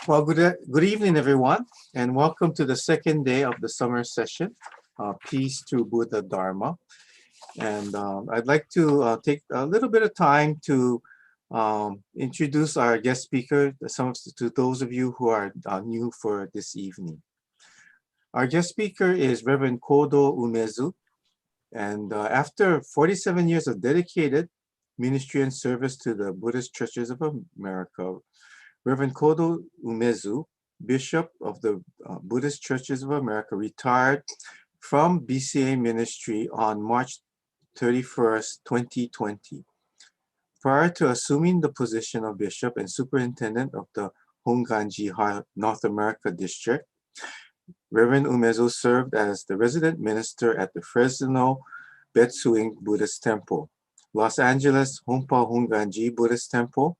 Well, good evening, everyone, and welcome to the second day of the summer session, Peace Through Buddha Dharma. And I'd like to take a little bit of time to introduce our guest speaker, to those of you who are new for this evening. Our guest speaker is Reverend Kodo Umezu, and after 47 years of dedicated ministry and service to the Buddhist Churches of America, Reverend Kodo Umezu, Bishop of the Buddhist Churches of America, retired from BCA ministry on March 31st, 2020. Prior to assuming the position of Bishop and Superintendent of the Hongwanji North America District, Reverend Umezu served as the resident minister at the Fresno Betsuing Buddhist Temple, Los Angeles Honpa Hongwanji Buddhist Temple,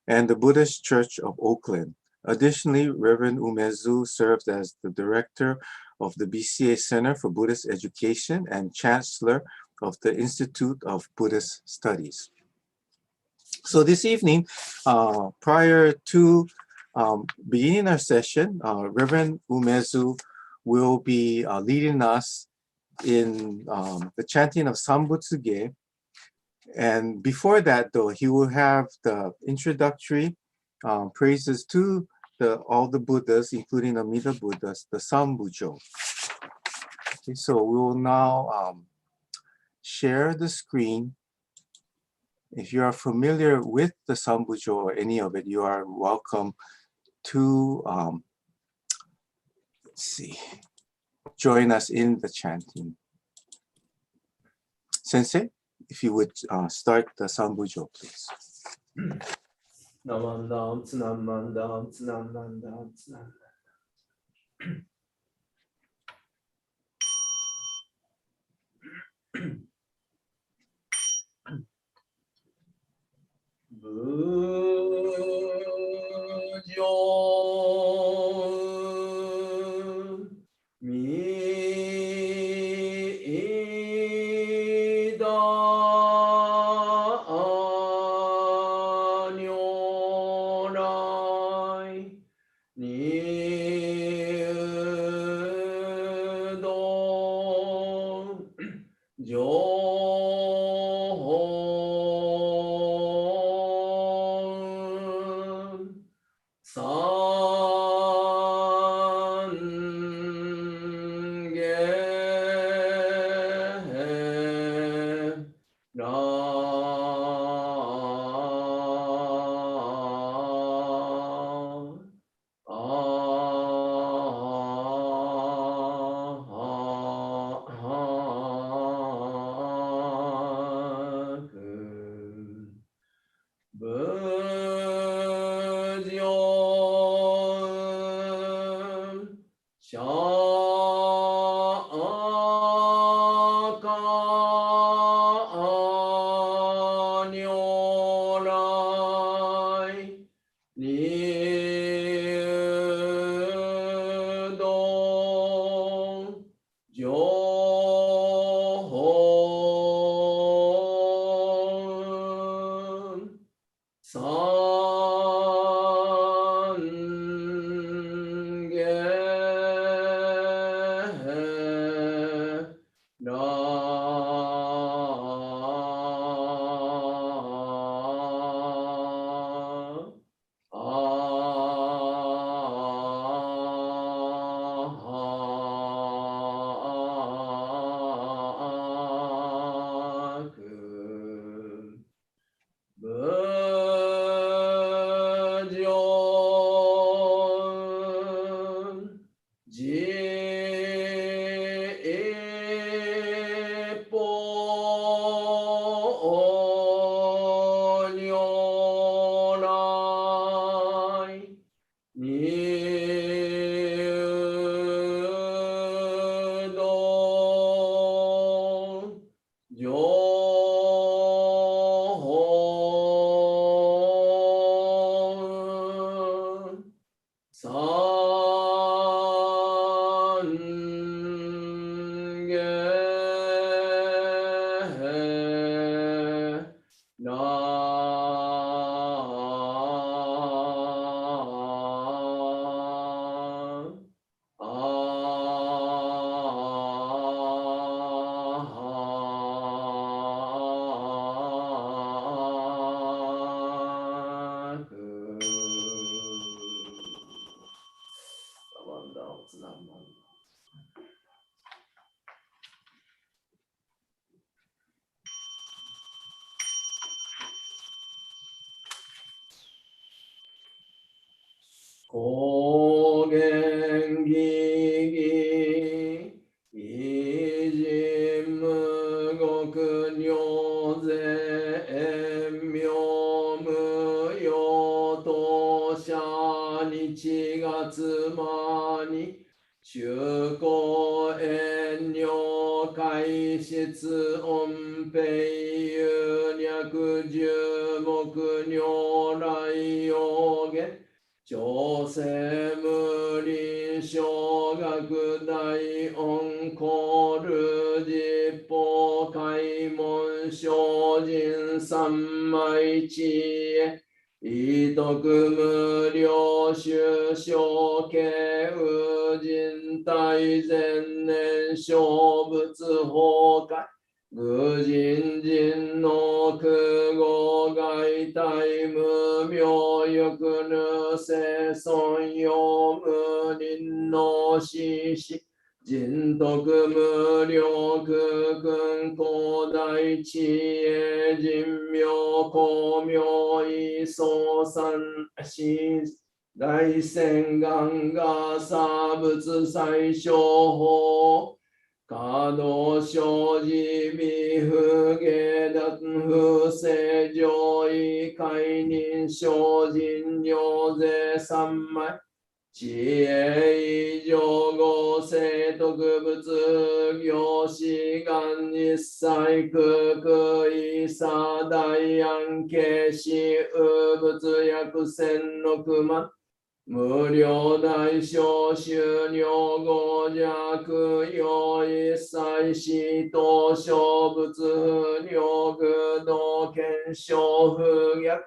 and the Buddhist Church of Oakland. Additionally, Reverend Umezu serves as the director of the BCA Center for Buddhist Education and chancellor of the Institute of Buddhist Studies. So this evening, prior to beginning our session, Reverend Umezu will be leading us in the chanting of Sambutsuge. And before that, though, he will have the introductory praises to all the Buddhas, including Amida Buddhas, the Sambujo. Okay, so we will now share the screen. If you are familiar with the Sambujo or any of it, you are welcome to join us in the chanting. Sensei, if you would start the Sambujo, please. Namandam, tsunamandam, tsunamandam, tsunamandam. Bujo 高原義義偉人無極行税遠明無用当社日月間に中高遠慮開出音平有略十目如来用言朝鮮無理小学大音コール実法開門精進三昧知恵異徳無量修正慶右人大前年小仏崩壊愚人人の空語外体無明欲ぬ生尊用無人の死死人徳無量空君広大知恵人名光明異相三死大仙願が差仏最小法Kodo shoji bifu gedan fu se joi kai nin shojin nyoze sammai Chie ijo go se toku butsu gyo shigan issai kuku isa daian keshi ubutsu yaku sen no kuman 無料大小収入語弱用一切死と小物不良具道検証不逆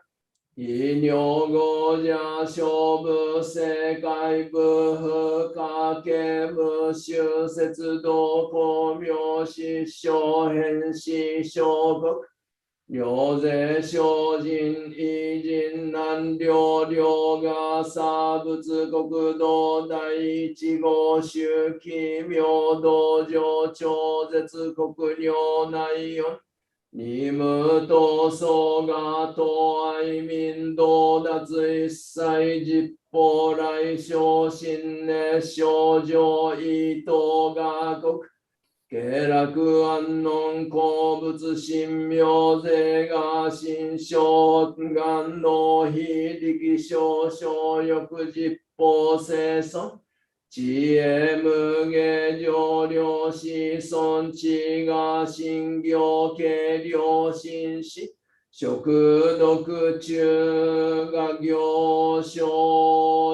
医療語者小部世界部不可見無修節道公明失笑変死小国両税精進偉人難量量が差仏国道第一号宗奇妙道場超絶国領内四二無闘争が東愛民道脱一切実法来小心熱症状異党が国下落安穏鉱物神妙税が心象願の非力少々欲実法生存知恵無下上量子孫地が心行形良心死食毒中が行精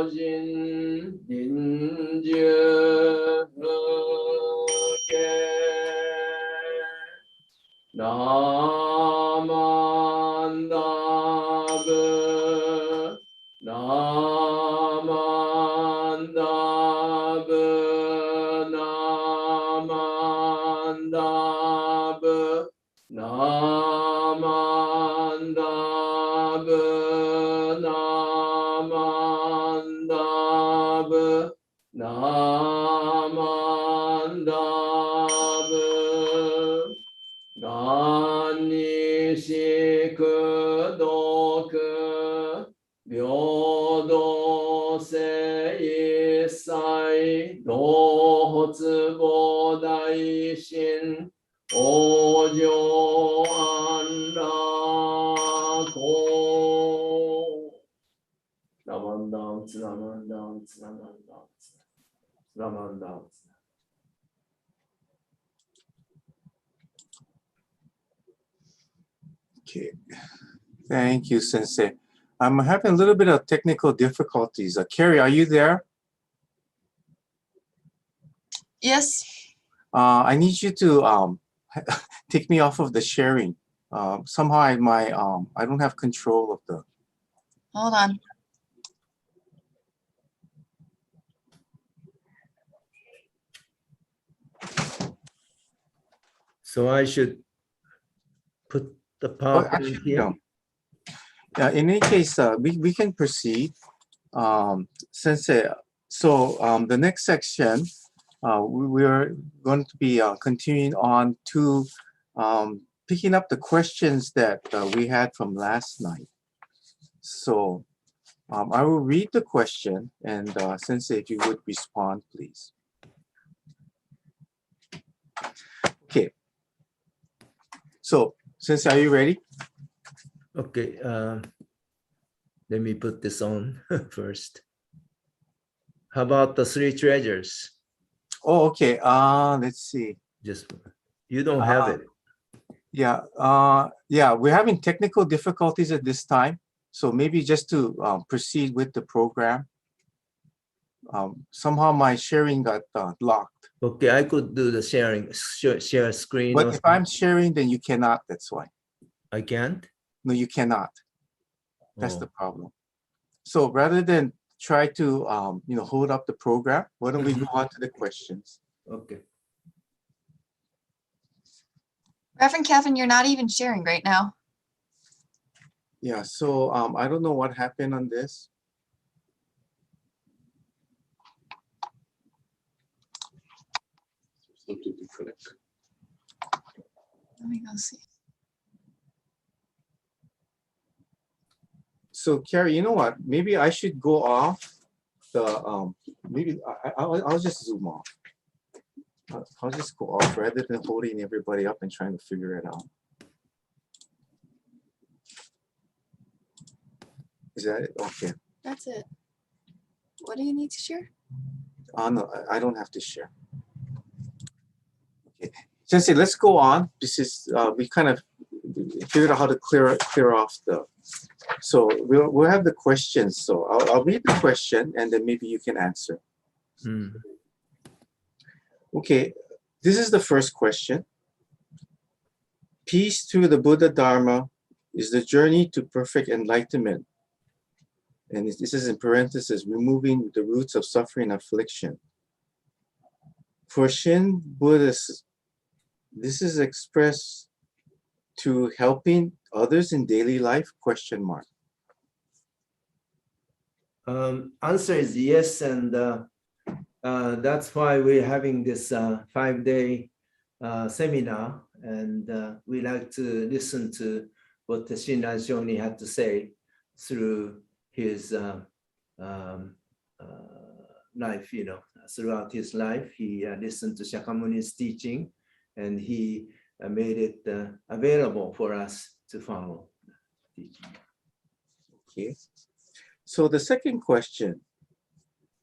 進臨終ナマンダブナマンダブナマンダブナマンダブナマンダブナマンダブ願にしくどく平等性一切同発菩大心往生安楽ナマンダンツナマンダンツナマンダンツナマンダンツ Okay, thank you, Sensei. I'm having a little bit of technical difficulties. Carrie, are you there? Yes. I need you to take me off of the sharing. Somehow I don't have control of the. Hold on. So I should put the PowerPoint here. No. In any case, we can proceed. Sensei, so the next section, we are going to be continuing on to picking up the questions that we had from last night. So I will read the question, and Sensei, if you would respond, please. Okay. So, Sensei, are you ready? Okay, let me put this on first. How about the three treasures? Oh, okay. Let's see. Just you don't have it. Yeah. Yeah. We're having technical difficulties at this time, so maybe just to proceed with the program. Somehow my sharing got locked. Okay, I could do the sharing, share screen. But also. if I'm sharing, then you cannot. That's why. I can't. No, you cannot. That's Oh. the problem. So rather than try to hold up the program, why don't we go on to the questions? Okay. Reverend Kevin, you're not even sharing right now. Yeah. So I don't know what happened on this. Something to connect. Let me go see. So Carrie, you know what? Maybe I should go off the maybe I'll just zoom off. I'll just go off rather than holding everybody up and trying to figure it out. Is that it? Okay. That's it. What do you need to share? No, I don't have to share. Okay. Sensei, let's go on. This is we kind of figured out how to clear off the. So we'll have the questions. So I'll read the question and then maybe you can answer. Okay, this is the first question. Peace through the Buddha Dharma is the journey to perfect enlightenment. And this is in parentheses, removing the roots of suffering and affliction. For Shin Buddhists, this is expressed to helping others in daily life, question mark. Answer is yes, and that's why we're having this 5-day seminar, and we like to listen to what the Shinran Shoni had to say through his life, throughout his life. He listened to Shakyamuni's teaching, and he made it available for us to follow. Okay. So the second question,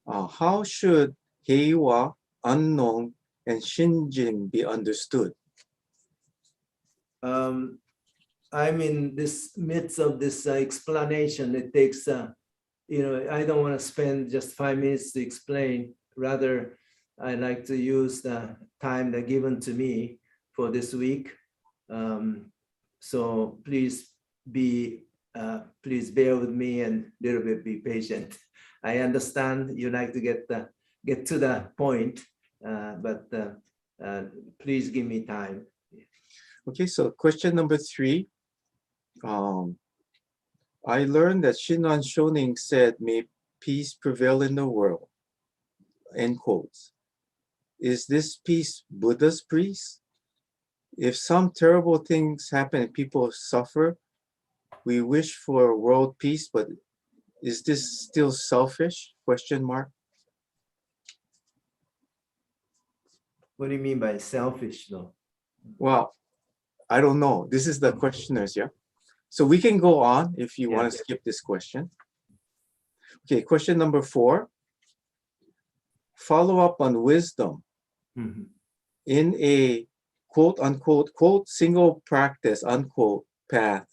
how should Heiwa, unknown, and Shinjin be understood? I'm in this midst of this explanation. It takes, I don't want to spend just 5 minutes to explain. Rather, I like to use the time that given to me for this week. So please bear with me and a little bit be patient. I understand you like to get to the point, but please give me time. Okay, so question number 3. I learned that Shinran Shonin said, "May peace prevail in the world." End quotes. Is this peace Buddha's peace? If some terrible things happen and people suffer, we wish for world peace, but is this still selfish? Question mark. What do you mean by selfish, though? Well, I don't know. This is the questioners, yeah? So we can go on if you want to skip this question. Okay, question number 4. Follow up on wisdom. In a quote unquote, quote, single practice, unquote, path,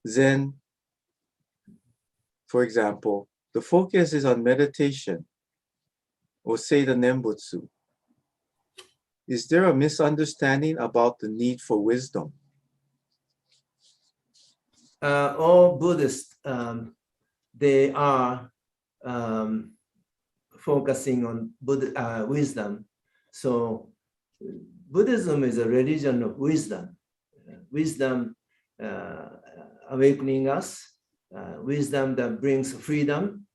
Zen, for example, the focus is on meditation or say the Nembutsu. Is there a misunderstanding about the need for wisdom? All Buddhists, they are focusing on wisdom. So Buddhism is a religion of wisdom. Wisdom awakening us, wisdom that brings freedom.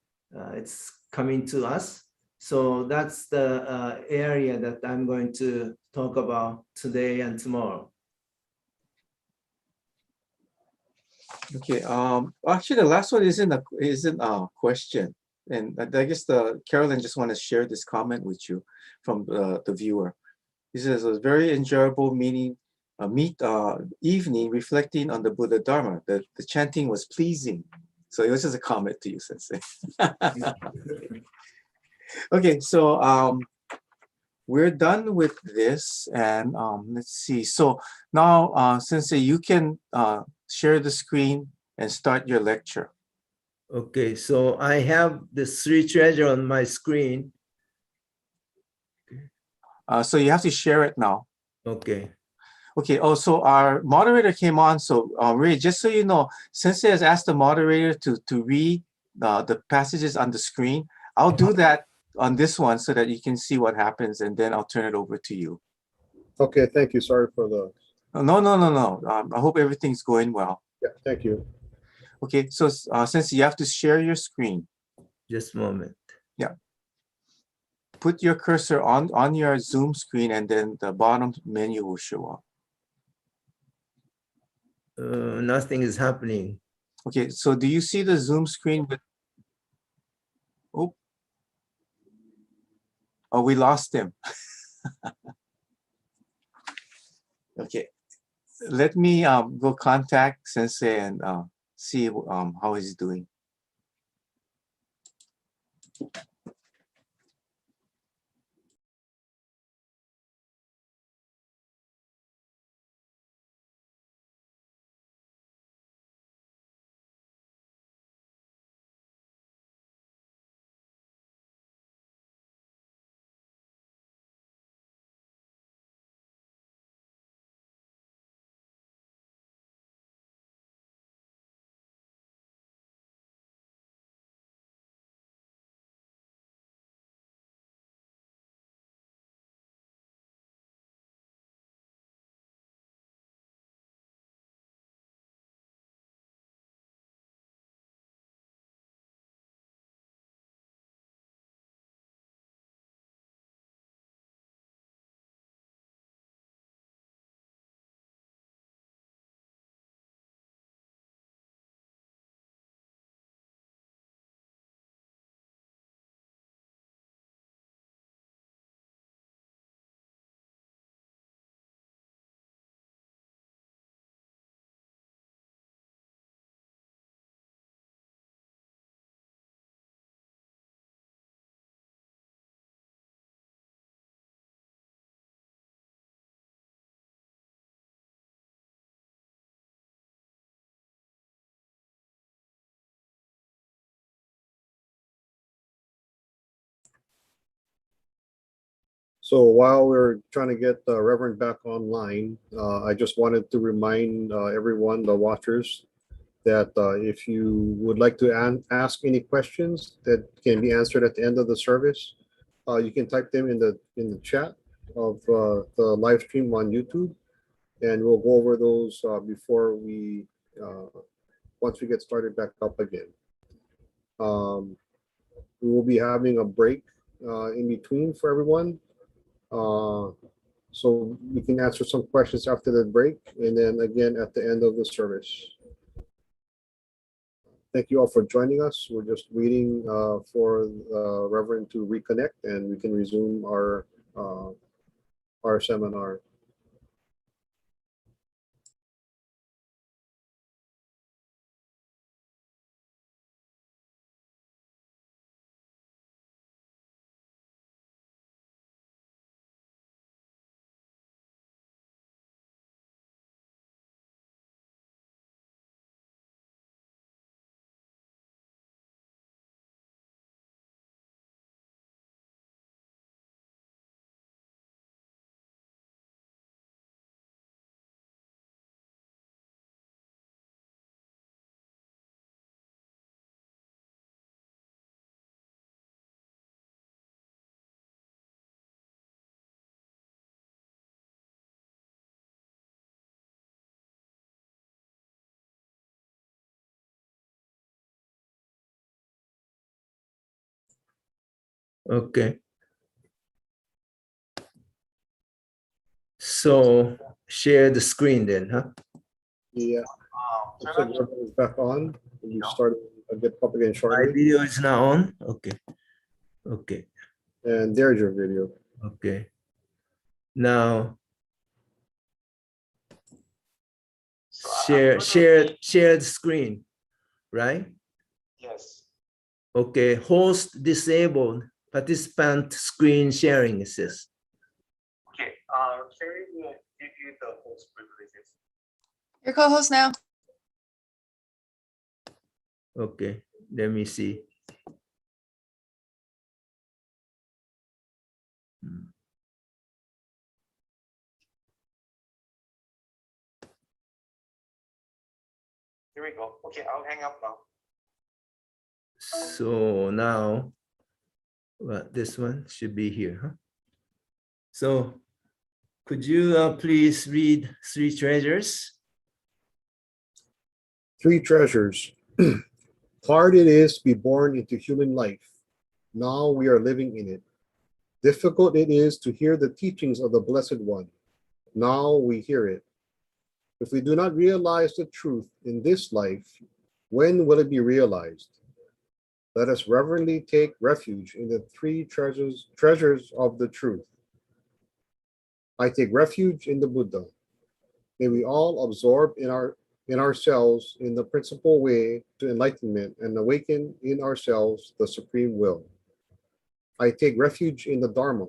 It's coming to us. So that's the area that I'm going to talk about today and tomorrow. Okay. Actually, the last one isn't a question, and I guess Carolyn just want to share this comment with you from the viewer. He says a very enjoyable evening reflecting on the Buddha Dharma. The chanting was pleasing. So it was just a comment to you, Sensei. Okay, so we're done with this, and let's see. So now, Sensei, you can share the screen and start your lecture. Okay, so I have the three treasure on my screen. So you have to share it now. Okay. Okay, oh, so our moderator came on. So Ray, just so you know, Sensei has asked the moderator to read the passages on the screen. I'll do that on this one so that you can see what happens, and then I'll turn it over to you. Okay, thank you. Sorry for the, No. I hope everything's going well. yeah, thank you. Okay, so Sensei, you have to share your screen. Just a moment. Put your cursor on your Zoom screen, and then the bottom menu will show up. Nothing is happening. Okay, so do you see the Zoom screen with, oh, we lost him. Okay, let me go contact Sensei and see how he's doing. So while we're trying to get the Reverend back online, I just wanted to remind everyone, the watchers, that if you would like to ask any questions that can be answered at the end of the service, you can type them in the chat of the live stream on YouTube, and we'll go over those before once we get started back up again. We will be having a break in between for everyone. So we can answer some questions after the break, and then again at the end of the service. Thank you all for joining us. We're just waiting for the Reverend to reconnect, and we can resume our seminar. Okay. So share the screen then, huh? Yeah. Looks like Reverend is back on. We started get up again My shortly. video is now on. Okay. Okay. And there's your video. Okay. Now shared screen, right? Yes. Okay. Host disabled participant screen sharing, it says. Okay. Sherry will give you the host privileges. Your co-host now. Okay. Let me see. Here we go. Okay, I'll hang up now. So now, well, this one should be here, huh? So could you please read Three Treasures? Three treasures. Hard it is to be born into human life. Now we are living in it. Difficult it is to hear the teachings of the Blessed One. Now we hear it. If we do not realize the truth in this life, when will it be realized? Let us reverently take refuge in the three treasures of the truth. I take refuge in the Buddha. May we all absorb in ourselves in the principal way to enlightenment and awaken in ourselves the supreme will. I take refuge in the Dharma.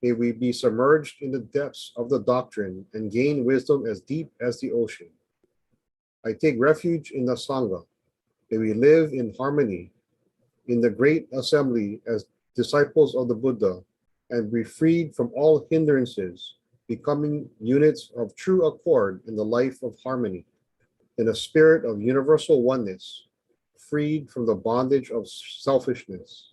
May we be submerged in the depths of the doctrine and gain wisdom as deep as the ocean. I take refuge in the Sangha. May we live in harmony in the great assembly as disciples of the Buddha and be freed from all hindrances, becoming units of true accord in the life of harmony, in a spirit of universal oneness, freed from the bondage of selfishness.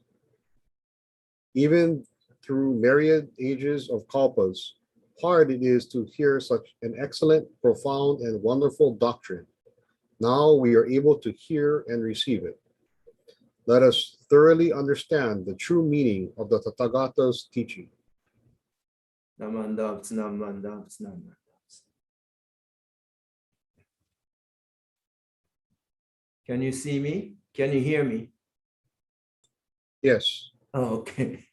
Even through myriad ages of kalpas, hard it is to hear such an excellent, profound, and wonderful doctrine. Now we are able to hear and receive it. Let us thoroughly understand the true meaning of the Tathagata's teaching. Namandabs, namandabs, namandabs. Can you see me? Can you hear me? Yes. Oh, okay.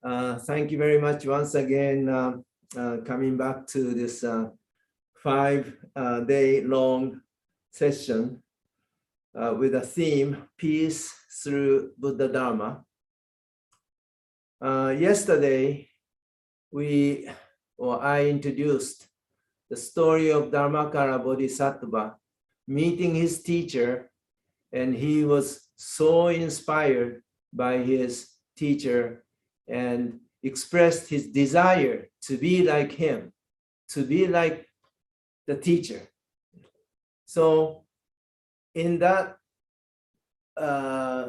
Thank you very much once again, coming back to this 5-day-long session with a theme, Peace Through Buddha Dharma. Yesterday, I introduced the story of Dharmakara Bodhisattva meeting his teacher, and he was so inspired by his teacher and expressed his desire to be like him, to be like the teacher. So in that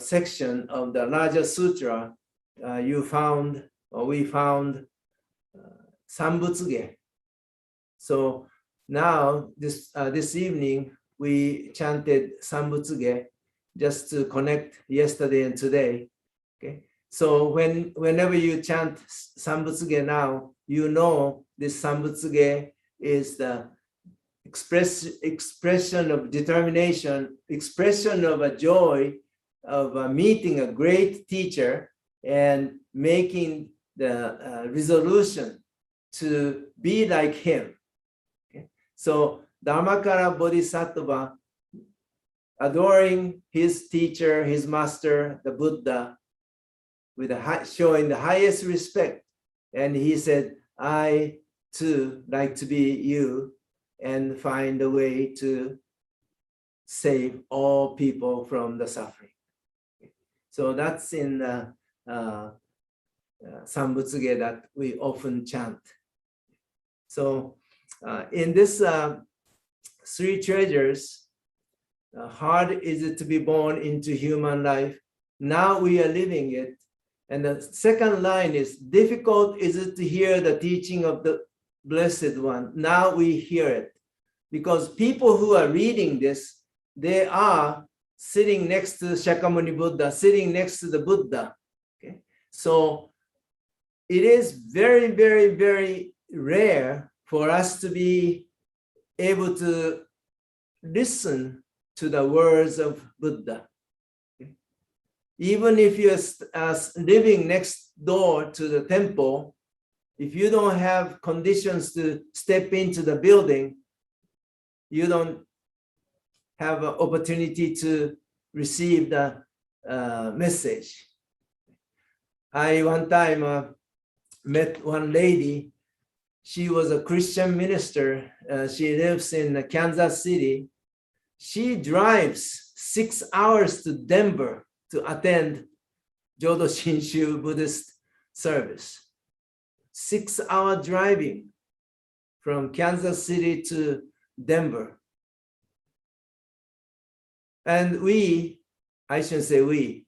section of the Raja Sutra, we found Sambutsuge. So now this evening we chanted Sambutsuge just to connect yesterday and today. Okay. So whenever you chant Sambutsuge now, you know this Sambutsuge is the expression of determination, expression of a joy of meeting a great teacher and making the resolution to be like him. Okay? So Dharmakara Bodhisattva, adoring his teacher, his master, the Buddha, with showing the highest respect. And he said, I too like to be you and find a way to save all people from the suffering. So that's in the Sambutsuge that we often chant. So in this three treasures, hard is it to be born into human life. Now we are living it. And the second line is, difficult is it to hear the teaching of the Blessed One. Now we hear it. Because people who are reading this, they are sitting next to Shakyamuni Buddha, sitting next to the Buddha. Okay? So it is very, very, very rare for us to be able to listen to the words of Buddha. Even if you're living next door to the temple, if you don't have conditions to step into the building, you don't have an opportunity to receive the message. I one time met one lady. She was a Christian minister. She lives in Kansas City. She drives 6 hours to Denver to attend Jodo Shinshu Buddhist service. 6-hour driving from Kansas City to Denver. And I shouldn't say we,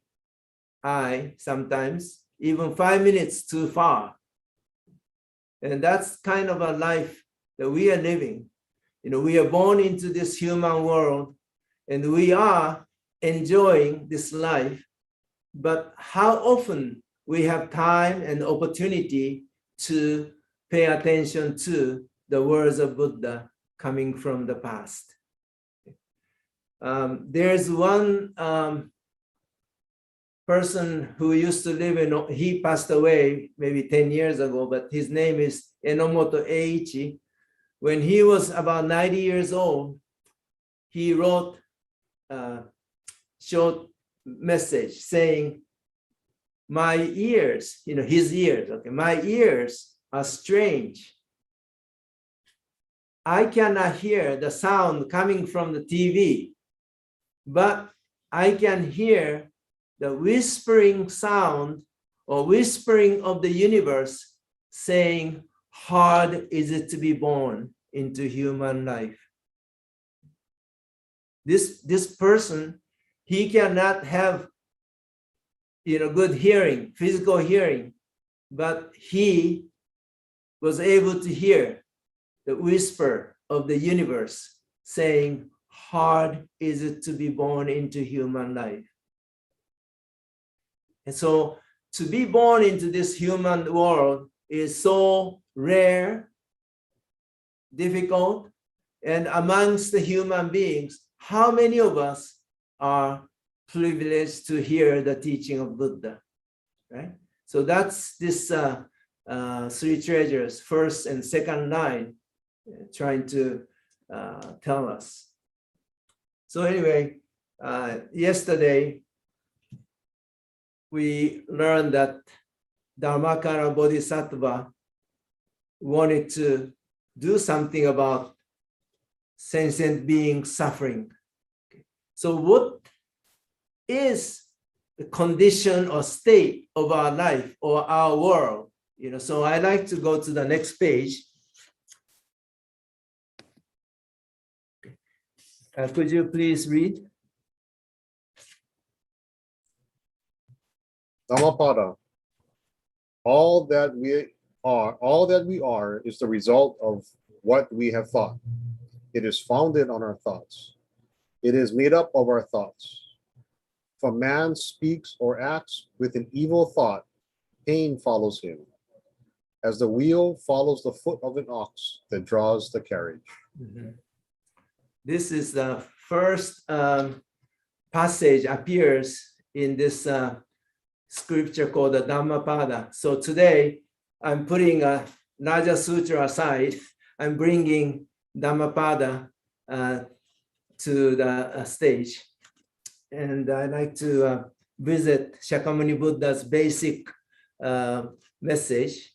I sometimes, even 5 minutes too far. And that's kind of a life that we are living. We are born into this human world and we are enjoying this life. But how often we have time and opportunity to pay attention to the words of Buddha coming from the past. There's one person who used to live he passed away maybe 10 years ago, but his name is Enomoto Eiichi. When he was about 90 years old, he wrote a short message saying, my ears, his ears, okay, my ears are strange. I cannot hear the sound coming from the TV, but I can hear the whispering sound or whispering of the universe saying, hard is it to be born into human life. This person, he cannot have good hearing, physical hearing, but he was able to hear the whisper of the universe saying, hard is it to be born into human life. And so to be born into this human world is so rare, difficult, and amongst the human beings, how many of us are privileged to hear the teaching of Buddha, right? So that's this three treasures, first and second line, trying to tell us. So anyway, yesterday, we learned that Dharmakara Bodhisattva wanted to do something about sentient beings suffering. So what is the condition or state of our life or our world? So I like to go to the next page. Could you please read? Dhammapada. All that we are is the result of what we have thought. It is founded on our thoughts. It is made up of our thoughts. If a man speaks or acts with an evil thought, pain follows him, as the wheel follows the foot of an ox that draws the carriage. Mm-hmm. This is the first passage appears in this scripture called the Dhammapada. So today, I'm putting a Raja Sutra aside. I'm bringing Dhammapada to the stage. And I'd like to visit Shakyamuni Buddha's basic message.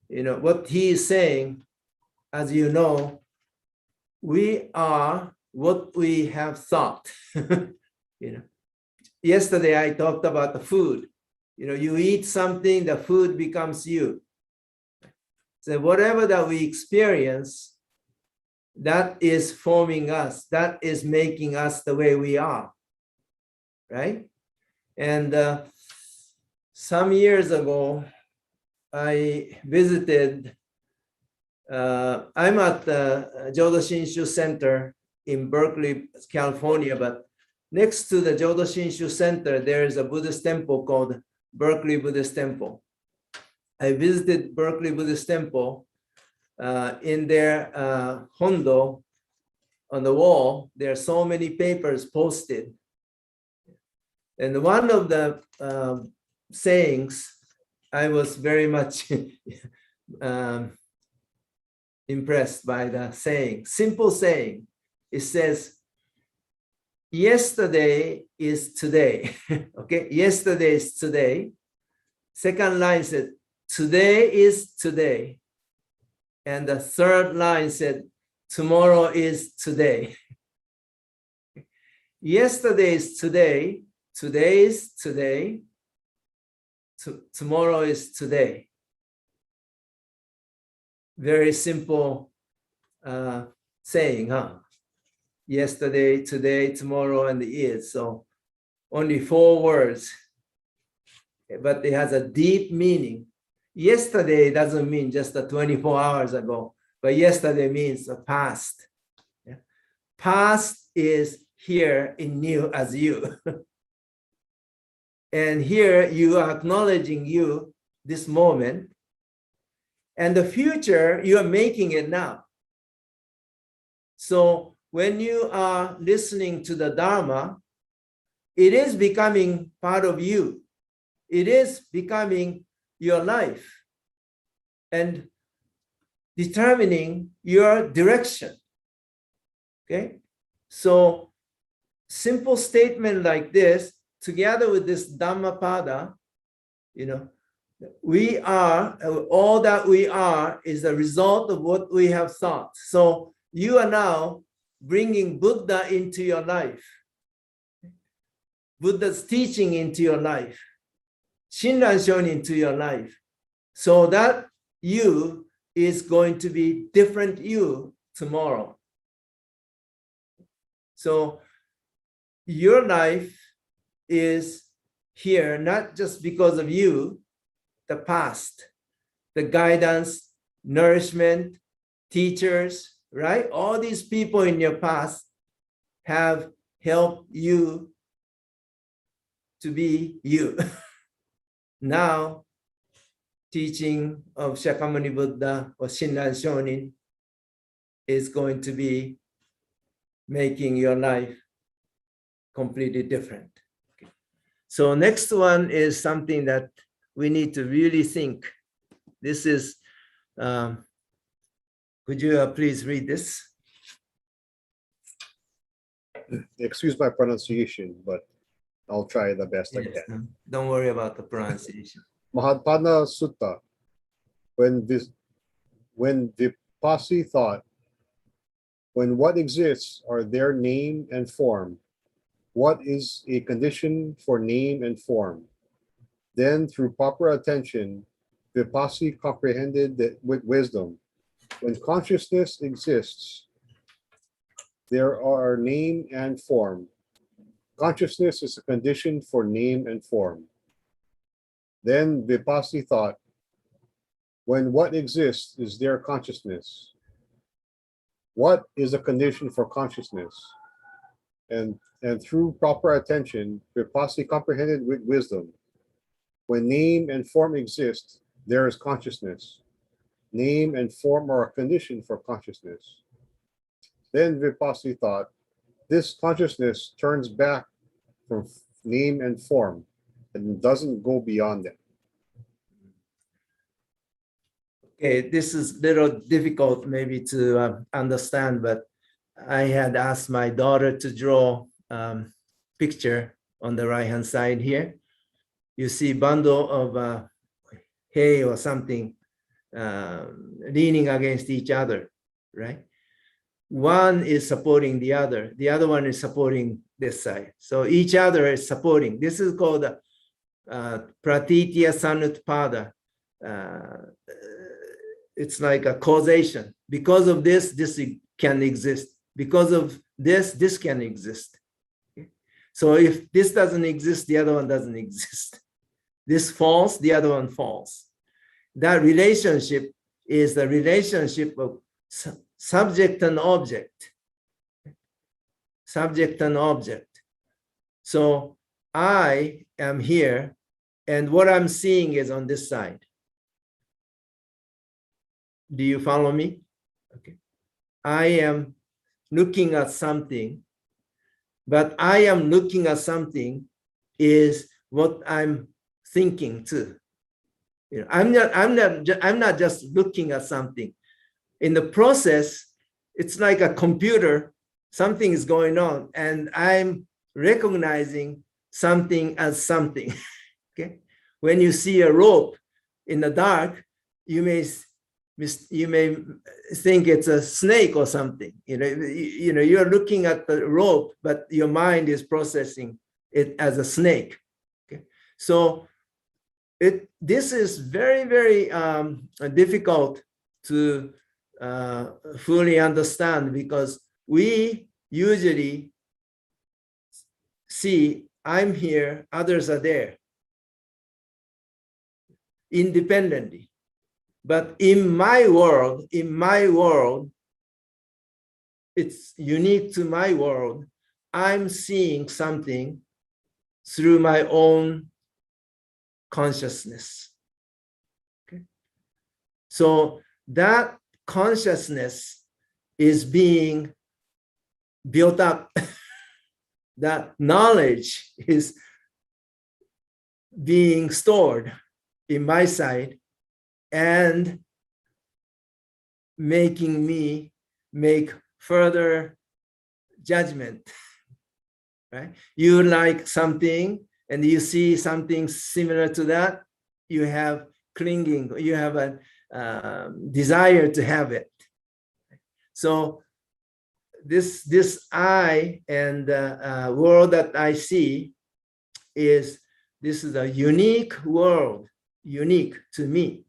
What he is saying, as you know, we are what we have thought. Yesterday I talked about the food. You eat something, the food becomes you. So whatever that we experience, that is forming us, that is making us the way we are, right? And some years ago, I visited, I'm at the Jodo Shinshu Center in Berkeley, California, but next to the Jodo Shinshu Center, there is a Buddhist temple called Berkeley Buddhist Temple. I visited Berkeley Buddhist Temple in their Hondo. on the wall, there are so many papers posted. And one of the sayings, I was very much impressed by the saying, simple saying. It says, yesterday is today. Okay, yesterday is today. Second line said, today is today. And the third line said, tomorrow is today. Yesterday is today. Today is today. Tomorrow is today. Very simple saying, huh? Yesterday, today, tomorrow, and is. So only 4 words, but it has a deep meaning. Yesterday doesn't mean just the 24 hours ago, but yesterday means the past. Yeah. Past is here in you as you. And here you are acknowledging you this moment. And the future, you are making it now. So when you are listening to the Dharma, it is becoming part of you. It is becoming your life and determining your direction. Okay? So simple statement like this, together with this Dhammapada, we are, all that we are is the result of what we have thought. So you are now bringing Buddha into your life, Buddha's teaching into your life, Shinran Shonin into your life, so that you is going to be different you tomorrow. So your life is here not just because of you, the past, the guidance, nourishment, teachers, right? All these people in your past have helped you to be you. Now, teaching of Shakyamuni Buddha or Shinran Shonin is going to be making your life completely different. Okay. So next one is something that we need to really think. This is, could you please read this? Excuse my pronunciation, but I'll try the best I can. Don't worry about the pronunciation. Mahadpana Sutta. When Vipassy thought, when what exists are their name and form, what is a condition for name and form? Then through proper attention, Vipassy comprehended that with wisdom, when consciousness exists, there are name and form. Consciousness is a condition for name and form. Then Vipassy thought, when what exists is their consciousness, what is a condition for consciousness? And through proper attention, Vipassy comprehended with wisdom. When name and form exist, there is consciousness. Name and form are a condition for consciousness. Then Vipassy thought, this consciousness turns back from name and form and doesn't go beyond them. Okay, this is a little difficult maybe to understand, but I had asked my daughter to draw picture on the right-hand side here. You see bundle of hay or something leaning against each other, right? One is supporting the other one is supporting this side. So each other is supporting. This is called Pratitya Sanutpada. It's like a causation. Because of this, this can exist. Because of this, this can exist. Okay? So if this doesn't exist, the other one doesn't exist. This falls, the other one falls. That relationship is the relationship of subject and object. Subject and object. So I am here, and what I'm seeing is on this side. Do you follow me? Okay. I am looking at something, but I am looking at something is what I'm thinking too. You know, I'm not just looking at something. In the process, it's like a computer, something is going on, and I'm recognizing something as something. Okay. When you see a rope in the dark, you may think it's a snake or something. You're looking at the rope, but your mind is processing it as a snake. Okay. So this is very, very difficult to fully understand, because we usually see I'm here, others are there, independently. But in my world, it's unique to my world. I'm seeing something through my own consciousness. Okay. So that consciousness is being built up. That knowledge is being stored in my side and making me make further judgment. Right? You like something and you see something similar to that, you have clinging, you have a desire to have it. So this I and world that I see this is a unique world, unique to me.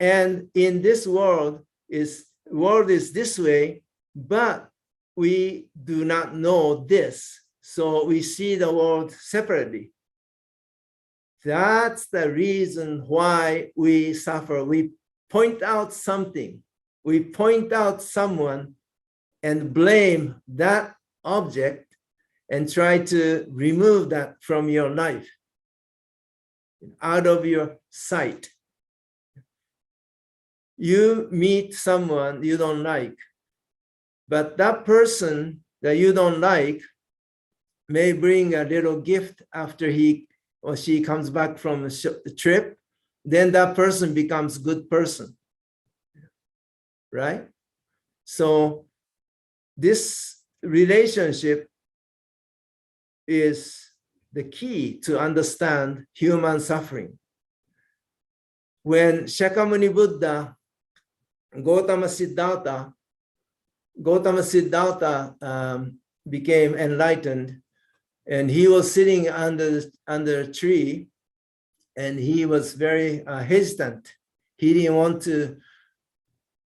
And in this world is this way, but we do not know this. So we see the world separately. That's the reason why we suffer. We point out something. We point out someone and blame that object and try to remove that from your life, out of your sight. You meet someone you don't like, but that person that you don't like may bring a little gift after he or she comes back from a trip, then that person becomes a good person, right? So this relationship is the key to understand human suffering. When Shakyamuni Buddha, Gautama Siddhartha became enlightened, and he was sitting under a tree, and he was very hesitant. He didn't want to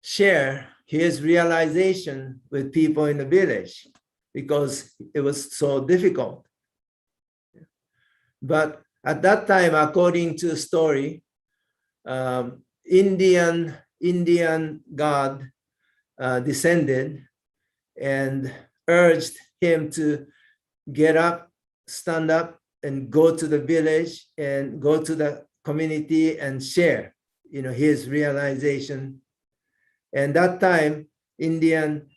share his realization with people in the village because it was so difficult. But at that time, according to the story, Indian god descended and urged him to get up, stand up, and go to the village and go to the community and share, his realization. And that time, Indian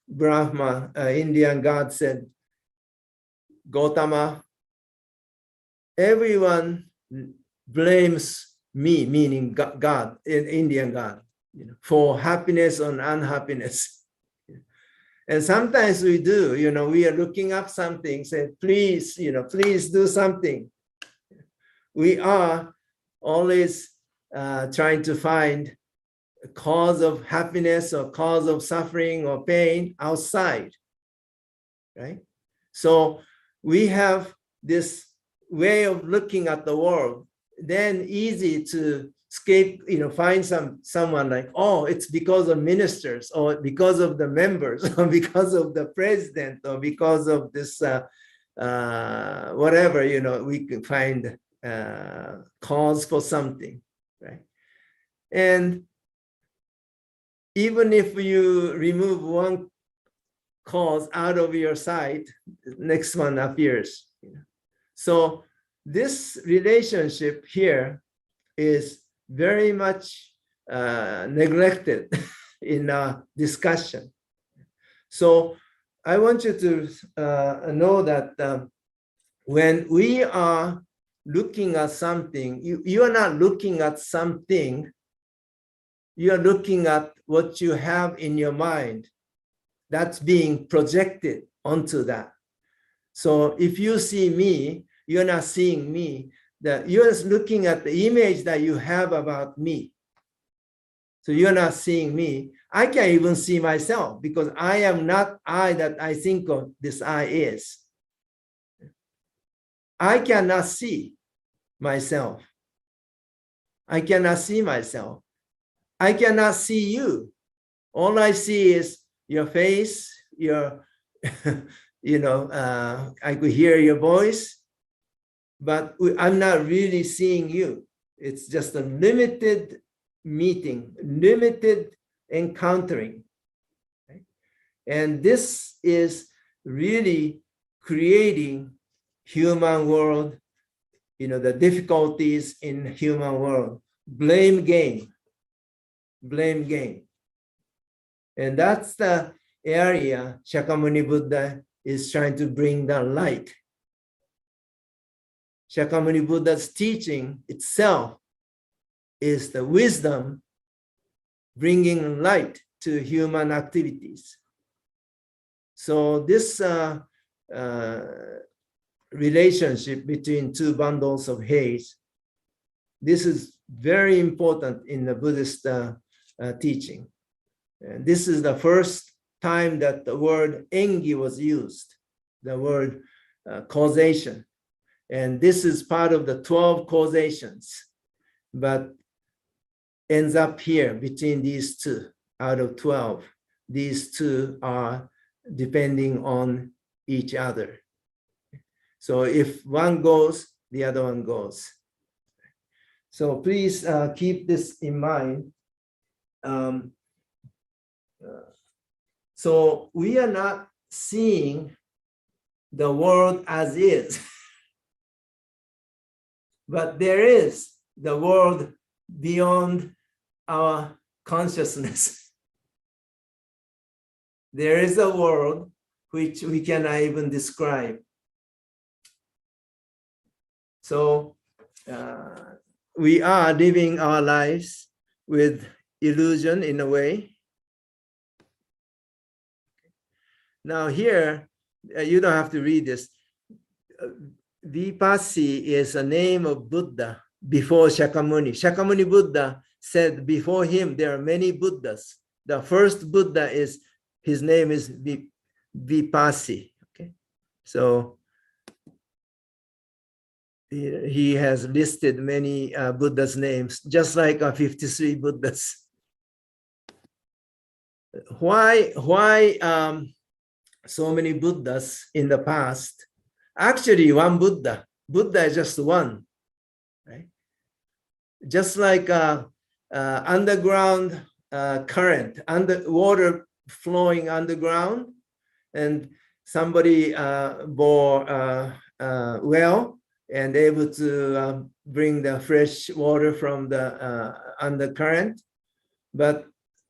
Indian god said, Gautama, everyone blames me, meaning God, Indian God, for happiness or unhappiness. And sometimes we do, we are looking up something, say, please, please do something. We are always trying to find a cause of happiness or cause of suffering or pain outside, right? So we have this way of looking at the world, then easy to escape, find someone like, oh, it's because of ministers or because of the members or because of the president or because of this whatever, we can find cause for something, right? And even if you remove one cause out of your sight, next one appears. So this relationship here is very much neglected in a discussion. So I want you to know that when we are looking at something, you are not looking at something, you are looking at what you have in your mind that's being projected onto that. So if you see me, you're not seeing me, that you're looking at the image that you have about me. So you're not seeing me. I can't even see myself because I am not I that I think of this I is. I cannot see myself. I cannot see myself. I cannot see you. All I see is your face, your, I could hear your voice, but I'm not really seeing you. It's just a limited meeting, limited encountering. Right? And this is really creating human world, the difficulties in human world, blame game. And that's the area Shakyamuni Buddha is trying to bring the light. Shakyamuni Buddha's teaching itself is the wisdom bringing light to human activities. So this relationship between two bundles of haze, this is very important in the Buddhist teaching. And this is the first time that the word engi was used, the word causation. And this is part of the 12 causations, but ends up here between these two out of 12. These two are depending on each other. So if one goes, the other one goes. So please keep this in mind. So we are not seeing the world as is, but there is the world beyond our consciousness. There is a world which we cannot even describe. So we are living our lives with illusion in a way. Now here, you don't have to read this. Vipassi is a name of Buddha before Shakyamuni. Shakyamuni Buddha said before him there are many Buddhas. The first Buddha is, his name is Vipassi. Okay, so he has listed many Buddha's names, just like 53 Buddhas. Why so many Buddhas in the past? Actually, one Buddha. Buddha is just one, right? Just like underground current, water flowing underground, and somebody bore well and able to bring the fresh water from the undercurrent. But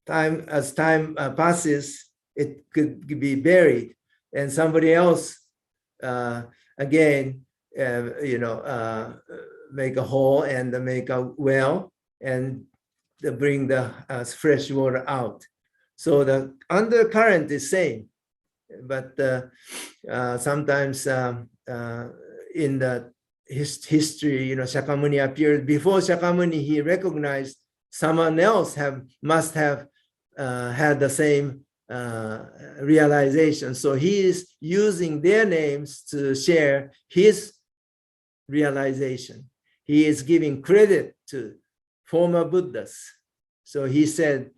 as time passes, it could be buried, and somebody else again, make a hole and make a well and bring the fresh water out. So the undercurrent is same, but sometimes in the history, Shakyamuni appeared. Before Shakyamuni, he recognized someone else must have had the same realization. So he is using their names to share his realization. He is giving credit to former Buddhas. So he said,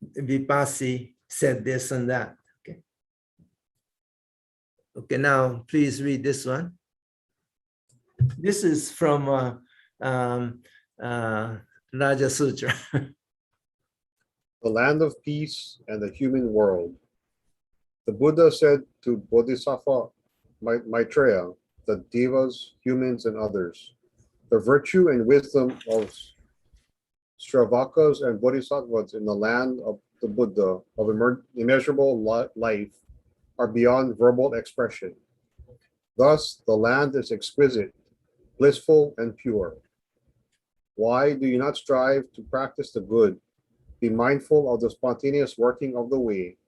Vipassi said this and that. Okay, now please read this one. This is from Raja Sutra. The land of peace and the human world. The Buddha said to Bodhisattva Maitreya, the devas, humans, and others, the virtue and wisdom of Shravakas, and Bodhisattvas in the land of the Buddha of immeasurable life are beyond verbal expression. Thus, the land is exquisite, blissful, and pure. Why do you not strive to practice the good, be mindful of the spontaneous working of the way,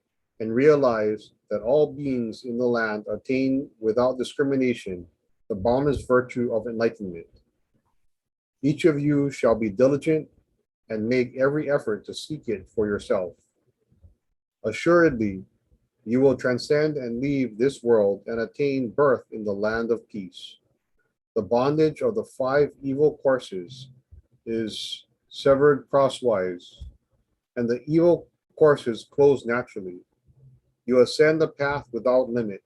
and realize that all beings in the land attain without discrimination the boundless virtue of enlightenment? Each of you shall be diligent and make every effort to seek it for yourself. Assuredly, you will transcend and leave this world and attain birth in the land of peace. The bondage of the 5 evil courses is severed crosswise, and the evil courses close naturally. You ascend the path without limit.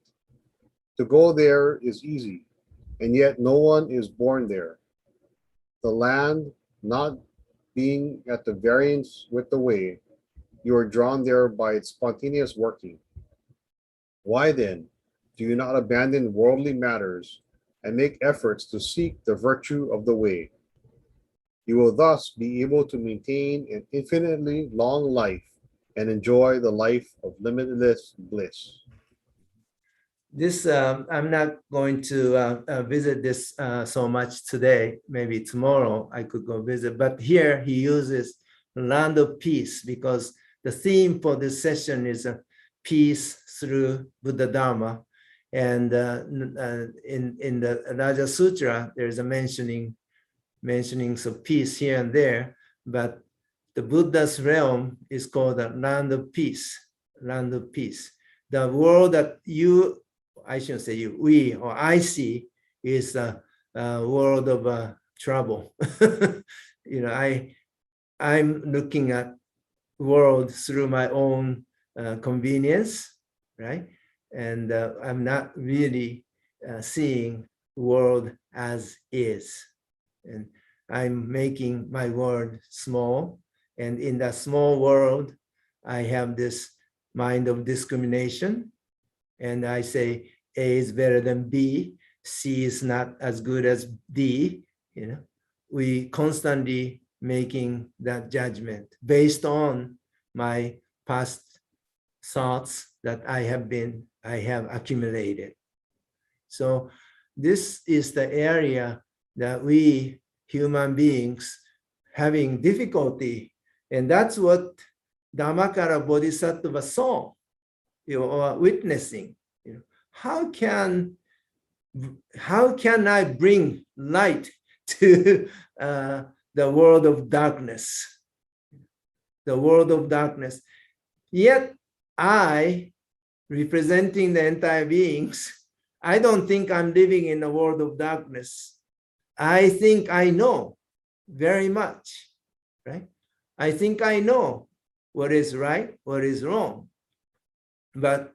To go there is easy, and yet no one is born there. The land not being at the variance with the way, you are drawn there by its spontaneous working. Why then do you not abandon worldly matters and make efforts to seek the virtue of the way? You will thus be able to maintain an infinitely long life and enjoy the life of limitless bliss. This, I'm not going to visit this so much today. Maybe tomorrow I could go visit. But here he uses land of peace because the theme for this session is peace through Buddha Dharma. And in the Raja Sutra, there's a mentionings of peace here and there. But the Buddha's realm is called the land of peace, land of peace. The world that I shouldn't say you, we or I see is a world of trouble. I'm looking at world through my own convenience, right? And I'm not really seeing world as is. And I'm making my world small. And in that small world, I have this mind of discrimination. And I say A is better than B, C is not as good as D. We constantly making that judgment based on my past thoughts that I have accumulated. So this is the area that we human beings having difficulty, and that's what Dhammakara Bodhisattva saw, or witnessing. How can I bring light to the world of darkness? The world of darkness. Yet I, representing the entire beings, I don't think I'm living in a world of darkness. I think I know very much, right? I think I know what is right, what is wrong. But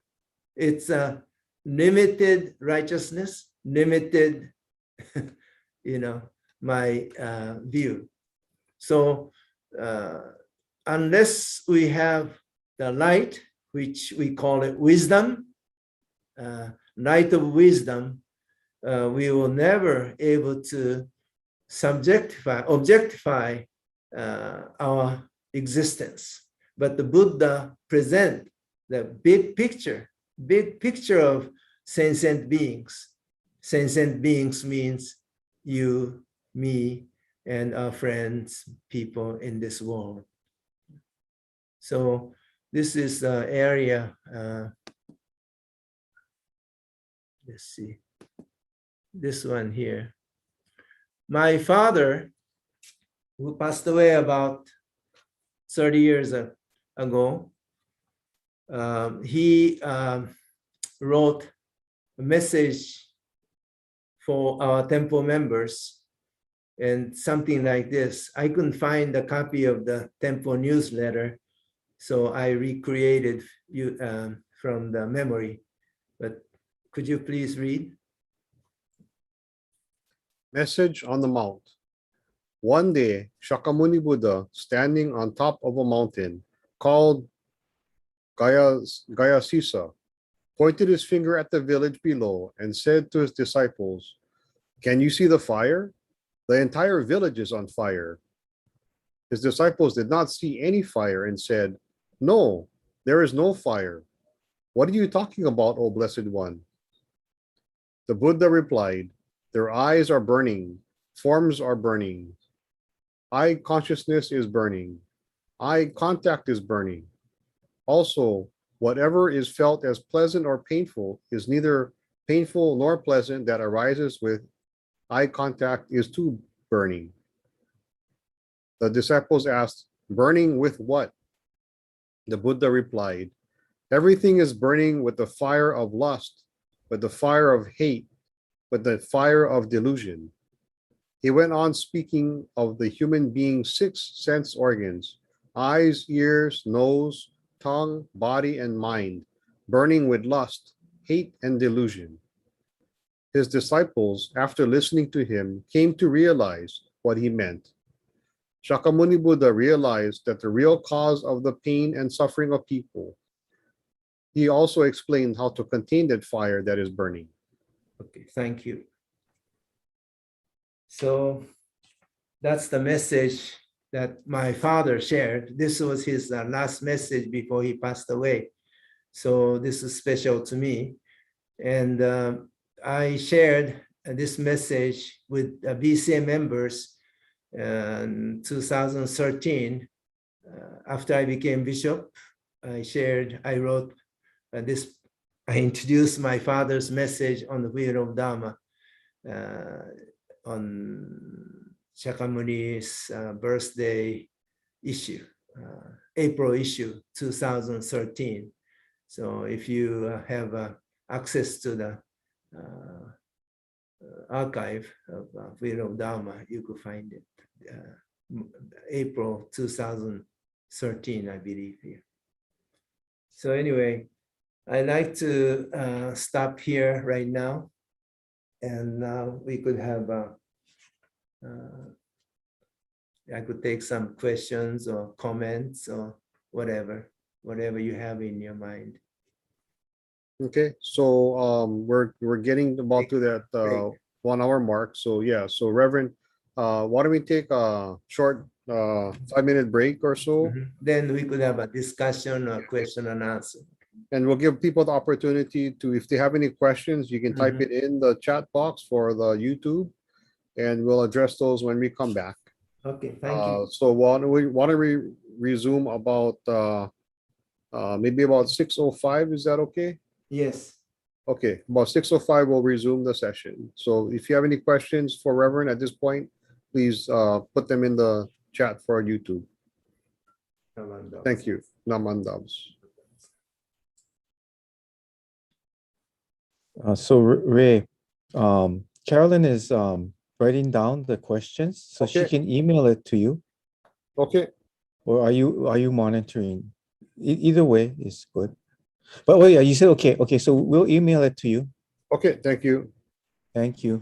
it's a limited righteousness, limited, my view. So unless we have the light, which we call it wisdom, light of wisdom, we will never able to objectify our existence. But the Buddha present the big picture of sentient beings. Sentient beings means you, me, and our friends, people in this world. So this is the area, let's see, this one here. My father, who passed away about 30 years ago, he wrote a message for our temple members, and something like this. I couldn't find a copy of the temple newsletter, so I recreated from the memory. But could you please read? Message on the Mount. One day, Shakyamuni Buddha, standing on top of a mountain called Gayasisa, pointed his finger at the village below and said to his disciples, "Can you see the fire? The entire village is on fire." His disciples did not see any fire and said, "No, there is no fire. What are you talking about, O Blessed One?" The Buddha replied, "Their eyes are burning, forms are burning, eye consciousness is burning, eye contact is burning. Also, whatever is felt as pleasant or painful is neither painful nor pleasant that arises with eye contact is too burning." The disciples asked, "Burning with what?" The Buddha replied, "Everything is burning with the fire of lust, with the fire of hate, with the fire of delusion." He went on speaking of the human being's 6 sense organs, eyes, ears, nose, tongue, body, and mind, burning with lust, hate, and delusion. His disciples, after listening to him, came to realize what he meant. Shakyamuni Buddha realized that the real cause of the pain and suffering of people. He also explained how to contain that fire that is burning. Okay, thank you. So that's the message that my father shared. This was his last message before he passed away. So this is special to me. And I shared this message with BCA members in 2013. After I became bishop, I wrote this, I introduced my father's message on the wheel of Dharma on Shakyamuni's birthday issue, April issue 2013. So if you have access to the archive of Wheel of Dharma, you could find it. April 2013, I believe. Here. So anyway, I'd like to stop here right now, and we could have I could take some questions or comments or whatever you have in your mind. Okay, so we're getting about to that 1 hour mark. So yeah, so Reverend, why don't we take a short 5-minute break or so? Then we could have a discussion or question and answer. And we'll give people the opportunity to, if they have any questions, you can type it in the chat box for the YouTube, and we'll address those when we come back. Okay, thank you. So why don't we resume about maybe about 6:05? Is that okay? Yes. Okay, about 6:05 we'll resume the session. So if you have any questions for Reverend at this point, please put them in the chat for YouTube. Thank you. Namandavs. So Ray, Carolyn is writing down the questions, so she Okay. can email it to you. Okay. Or are you monitoring? Either way is good. But wait, you said okay. Okay, so we'll email it to you. Okay, thank you. Thank you.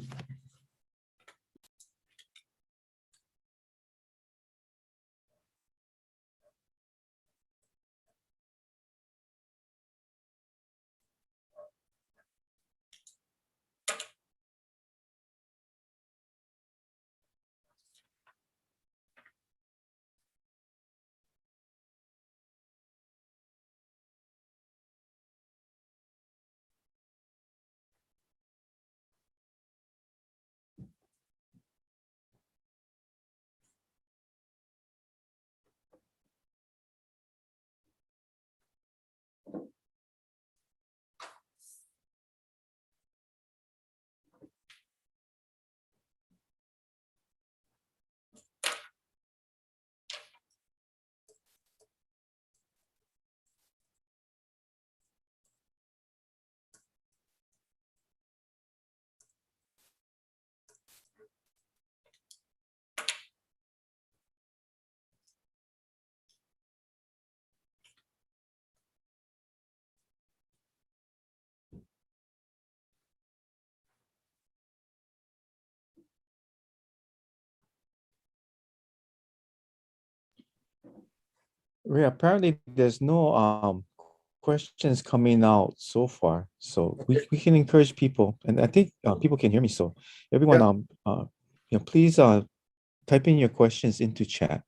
Ray, apparently there's no questions coming out so far, so we can encourage people, and I think people can hear me. So everyone, please type in your questions into chat.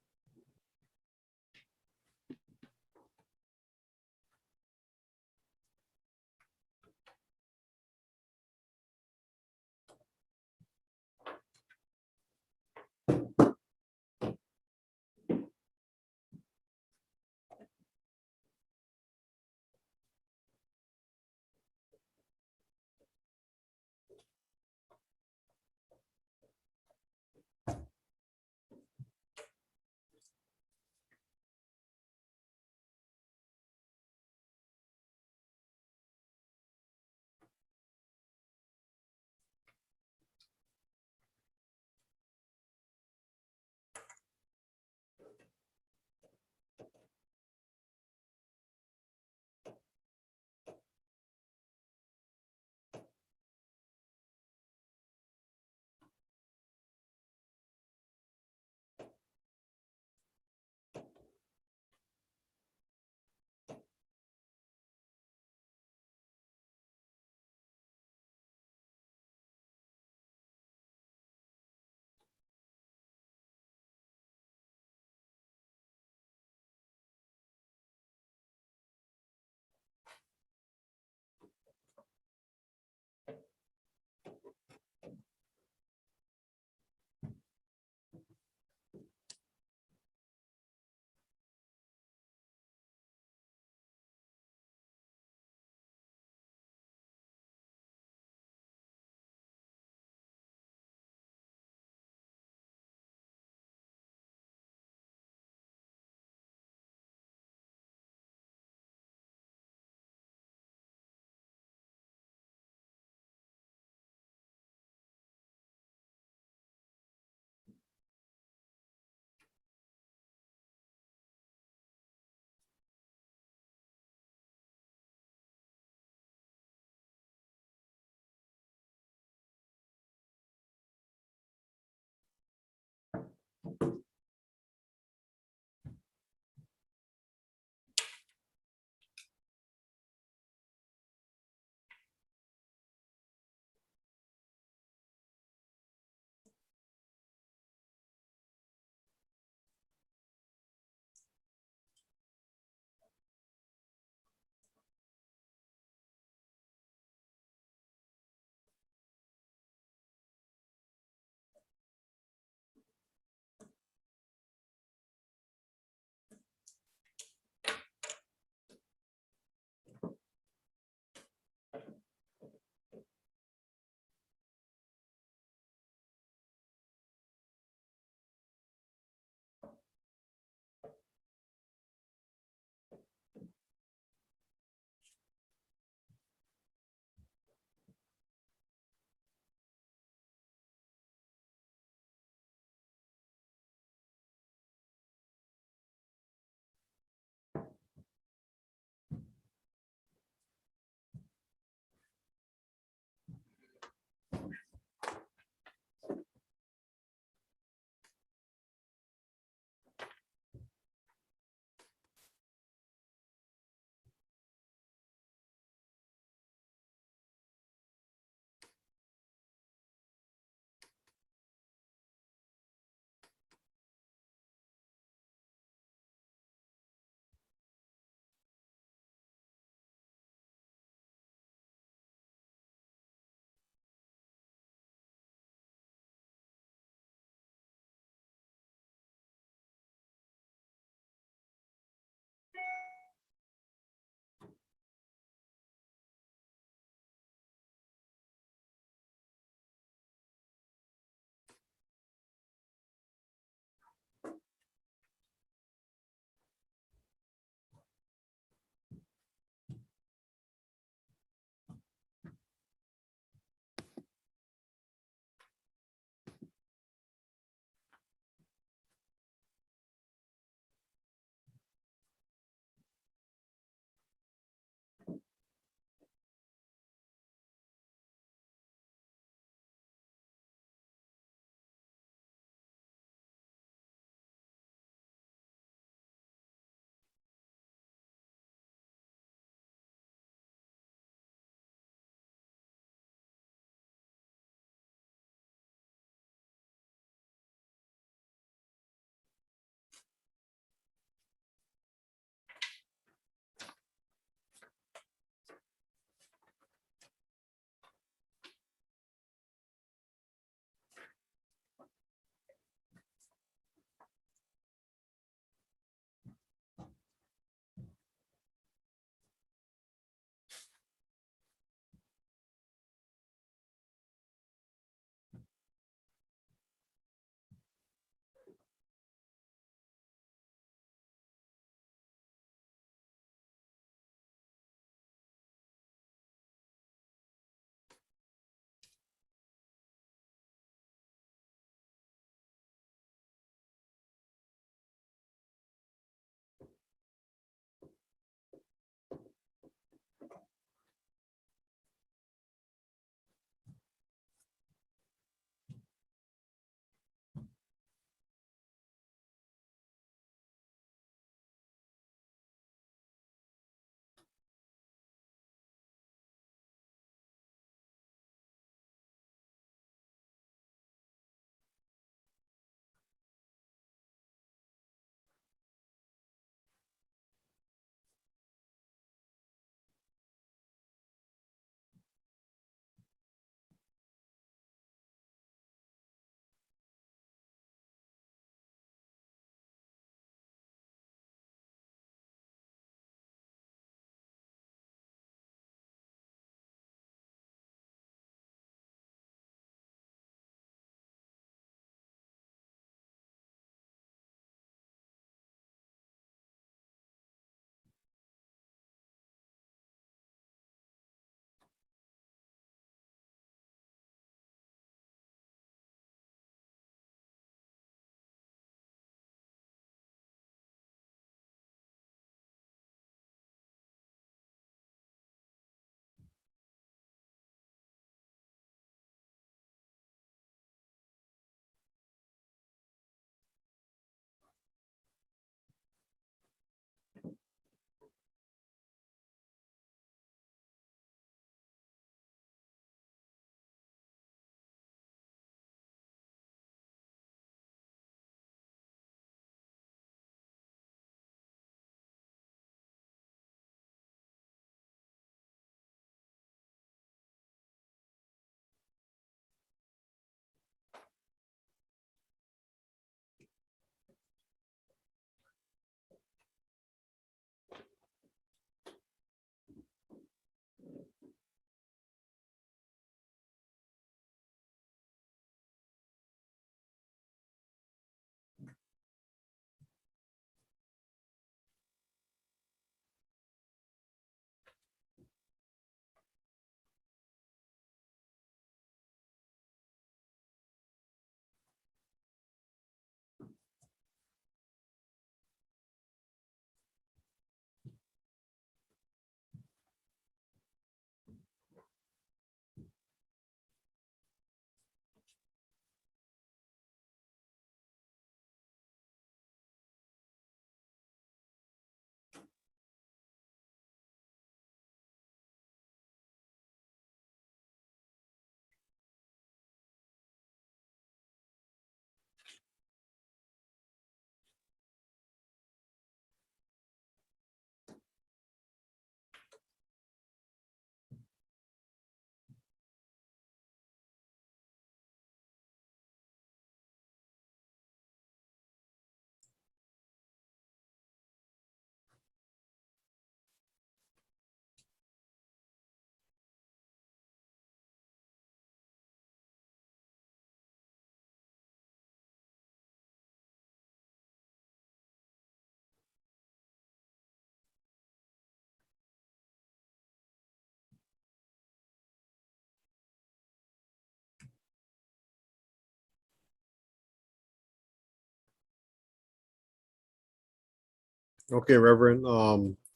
Okay, Reverend.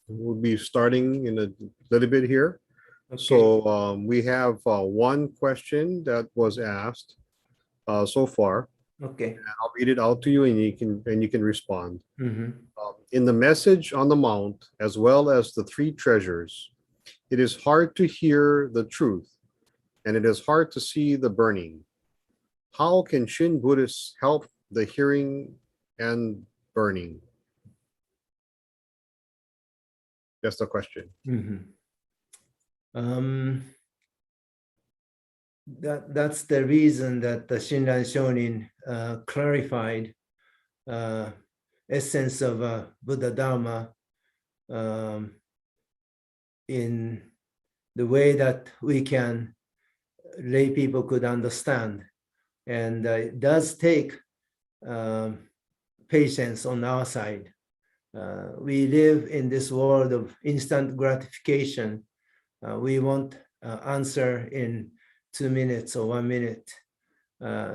We'll be starting in a little bit here. Okay. So we have one question that was asked so far. Okay. I'll read it out to you, and you can respond. Mhm. In the message on the mount, as well as the three treasures, it is hard to hear the truth, and it is hard to see the burning. How can Shin Buddhists help the hearing and burning? That's the question. Mhm. That's the reason that the Shinran Shonin clarified essence of Buddha Dharma in the way that we can, lay people could understand. And it does take patience on our side. We live in this world of instant gratification. We want answer in 2 minutes or 1 minute.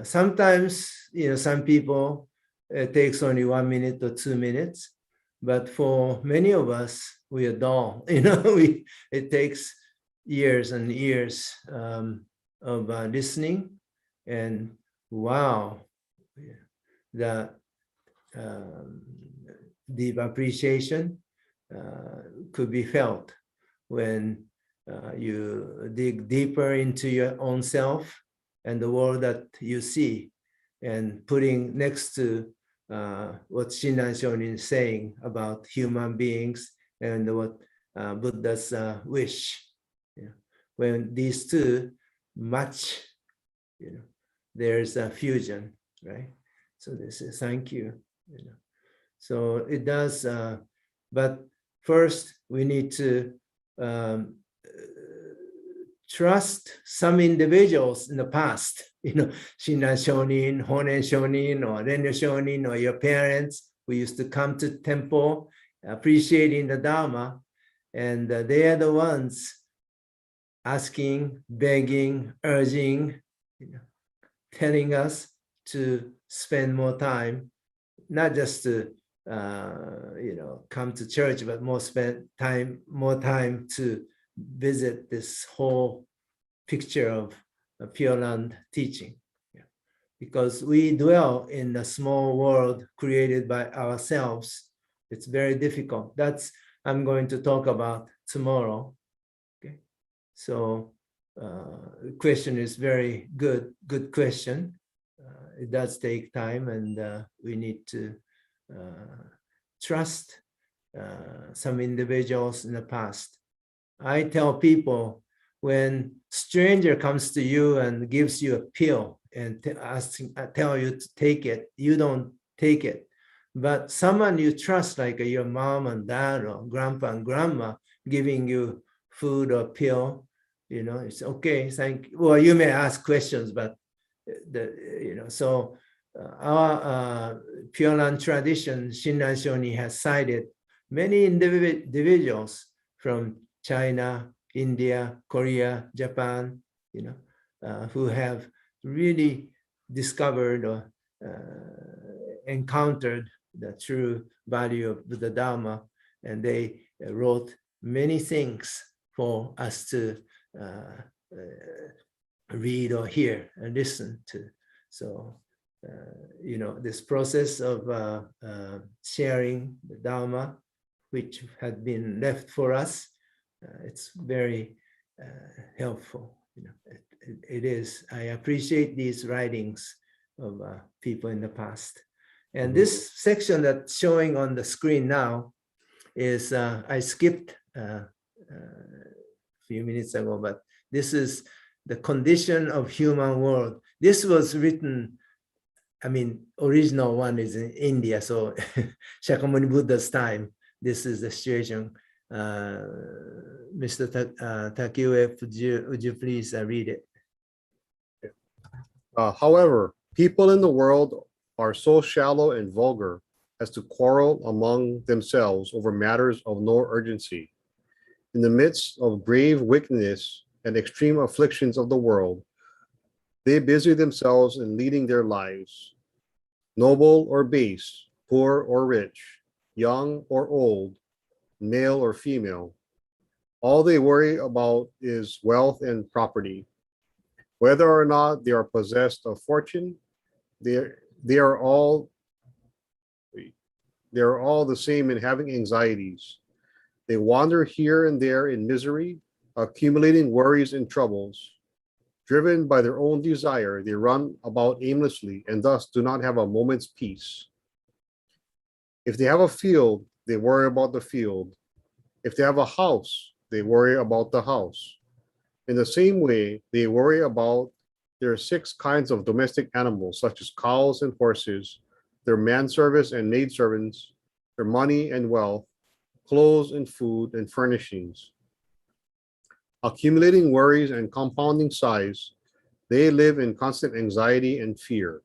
Sometimes, some people, it takes only 1 minute or 2 minutes, but for many of us, we are dull. It takes years and years of listening, and wow, the deep appreciation could be felt when you dig deeper into your own self and the world that you see, and putting next to what Shinran Shonin is saying about human beings and what Buddha's wish. When these two match, there's a fusion, right? So this is thank you. So it does, but first we need to trust some individuals in the past, Shinran Shonin, Honen Shonin, or Renya Shonin, or your parents who used to come to temple appreciating the Dharma, and they are the ones asking, begging, urging, telling us to spend more time, not just to come to church, but more time to visit this whole picture of Pure Land teaching. Because we dwell in a small world created by ourselves. It's very difficult. That's I'm going to talk about tomorrow. Okay, so the question is very good question. It does take time, and we need to trust some individuals in the past. I tell people, when stranger comes to you and gives you a pill and tell you to take it, you don't take it. But someone you trust, like your mom and dad or grandpa and grandma, giving you food or pill, it's okay, thank you. Well, you may ask questions, but so our Pure Land tradition, Shinran Shonin, has cited many individuals from China, India, Korea, Japan, who have really discovered or encountered the true value of Buddha Dharma, and they wrote many things for us to read or hear and listen to. So, this process of sharing the Dharma, which had been left for us, it's very helpful. It is. I appreciate these writings of people in the past. And this section that's showing on the screen now is, I skipped a few minutes ago, but this is the condition of human world. This was written, original one is in India, so Shakyamuni Buddha's time. This is the situation. Mr. Takiue, would you please read it? However, people in the world are so shallow and vulgar as to quarrel among themselves over matters of no urgency. In the midst of grave wickedness and extreme afflictions of the world, they busy themselves in leading their lives, noble or base, poor or rich, young or old, male or female. All they worry about is wealth and property. Whether or not they are possessed of fortune, they are all the same in having anxieties. They wander here and there in misery, accumulating worries and troubles. Driven by their own desire, they run about aimlessly and thus do not have a moment's peace. If they have a field, they worry about the field. If they have a house, they worry about the house. In the same way, they worry about their 6 kinds of domestic animals, such as cows and horses, their manservants and maidservants, their money and wealth, clothes and food and furnishings. Accumulating worries and compounding sighs, they live in constant anxiety and fear.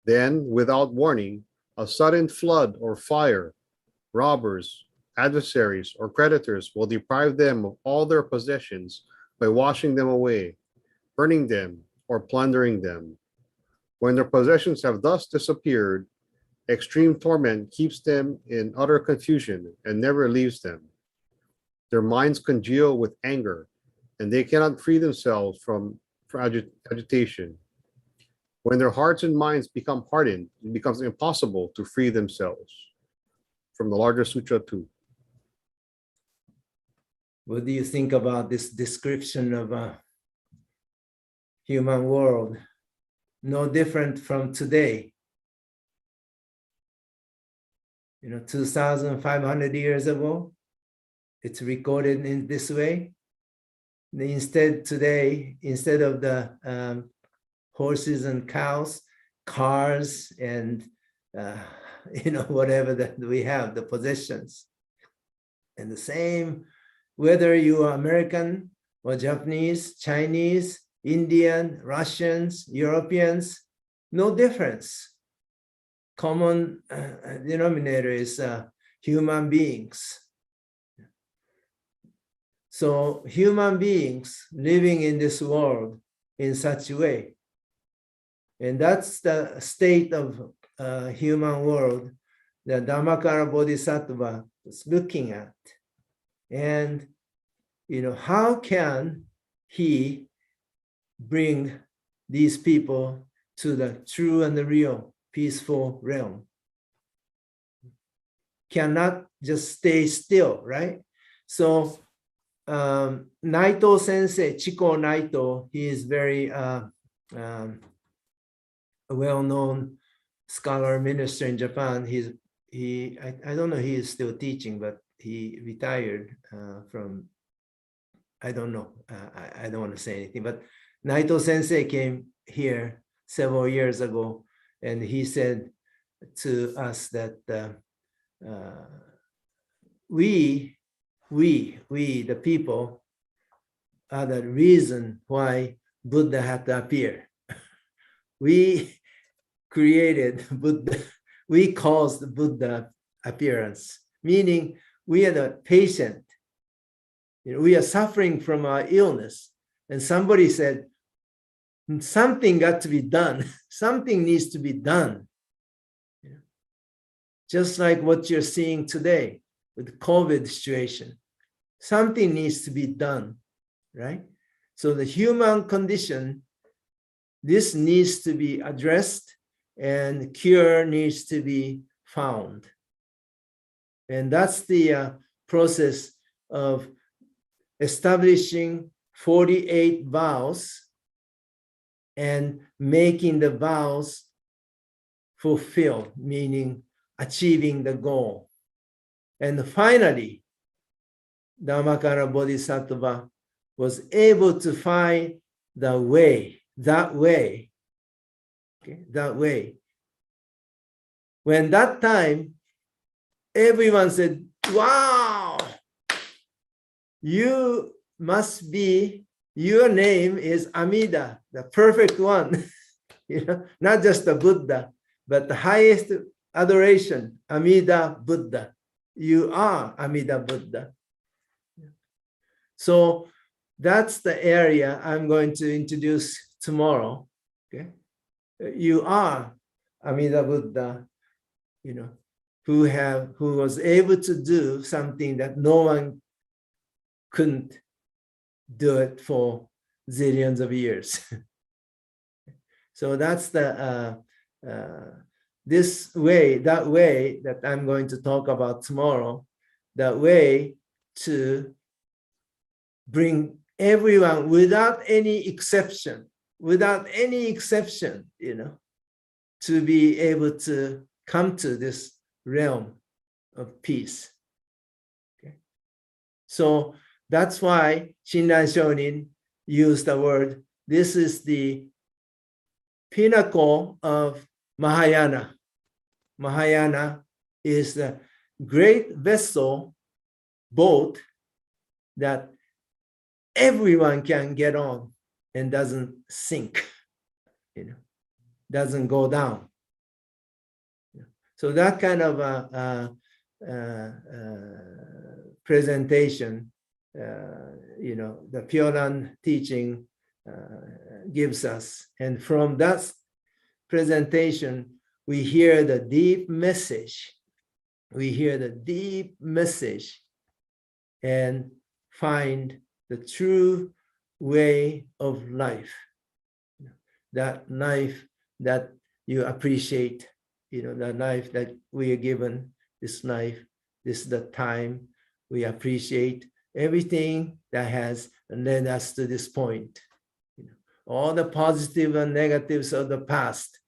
Then, without warning, a sudden flood or fire, robbers, adversaries, or creditors will deprive them of all their possessions by washing them away, burning them, or plundering them. When their possessions have thus disappeared, extreme torment keeps them in utter confusion and never leaves them. Their minds congeal with anger, and they cannot free themselves from agitation. When their hearts and minds become hardened, it becomes impossible to free themselves. From the Larger Sutra 2. What do you think about this description of a human world? No different from today. 2,500 years ago, it's recorded in this way. Instead of the horses and cows, cars and whatever that we have, the possessions. And the same, whether you are American or Japanese, Chinese, Indian, Russians, Europeans, no difference. Common denominator is human beings. So human beings living in this world in such a way. And that's the state of human world that Dhammakara Bodhisattva is looking at. And, how can he bring these people to the true and the real peaceful realm? Cannot just stay still, right? So Naito Sensei, Chiko Naito, he is very well-known scholar minister in Japan. I don't know, he is still teaching, but he retired from, I don't know, I don't want to say anything, but Naito Sensei came here several years ago, and he said to us that we, the people, are the reason why Buddha had to appear. We created Buddha, we caused the Buddha appearance, meaning we are the patient. We are suffering from our illness, and somebody said, something got to be done. Something needs to be done. Just like what you're seeing today with the COVID situation. Something needs to be done, right? So the human condition, this needs to be addressed and cure needs to be found. And that's the process of establishing 48 vows and making the vows fulfilled, meaning achieving the goal. And finally, Dhammakara Bodhisattva was able to find the way, that way. Okay, that way. When that time, everyone said, wow, you must be, your name is Amida, the perfect one. Not just the Buddha, but the highest adoration, Amida Buddha. You are Amida Buddha. So that's the area I'm going to introduce tomorrow. Okay, you are Amida Buddha. who was able to do something that no one couldn't do it for zillions of years. So that's the that way that I'm going to talk about tomorrow, that way to bring everyone without any exception, to be able to come to this realm of peace. Okay. So that's why Shinran Shonin used the word, this is the pinnacle of Mahayana. Mahayana is the great vessel, boat, that everyone can get on and doesn't sink, doesn't go down. So that kind of presentation, the Pyoran teaching gives us. And from that presentation, we hear the deep message. And find the true way of life. That life that you appreciate, the life that we are given, this life, this is the time we appreciate everything that has led us to this point. All the positive and negatives of the past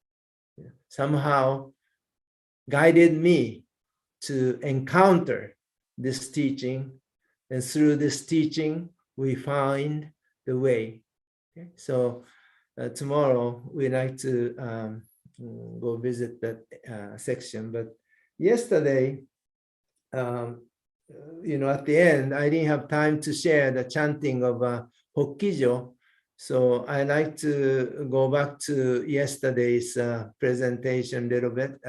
somehow guided me to encounter this teaching, and through this teaching we find the way. Okay? So tomorrow we'd like to go visit that section. But yesterday, at the end, I didn't have time to share the chanting of Hokkijo. So I like to go back to yesterday's presentation a little bit.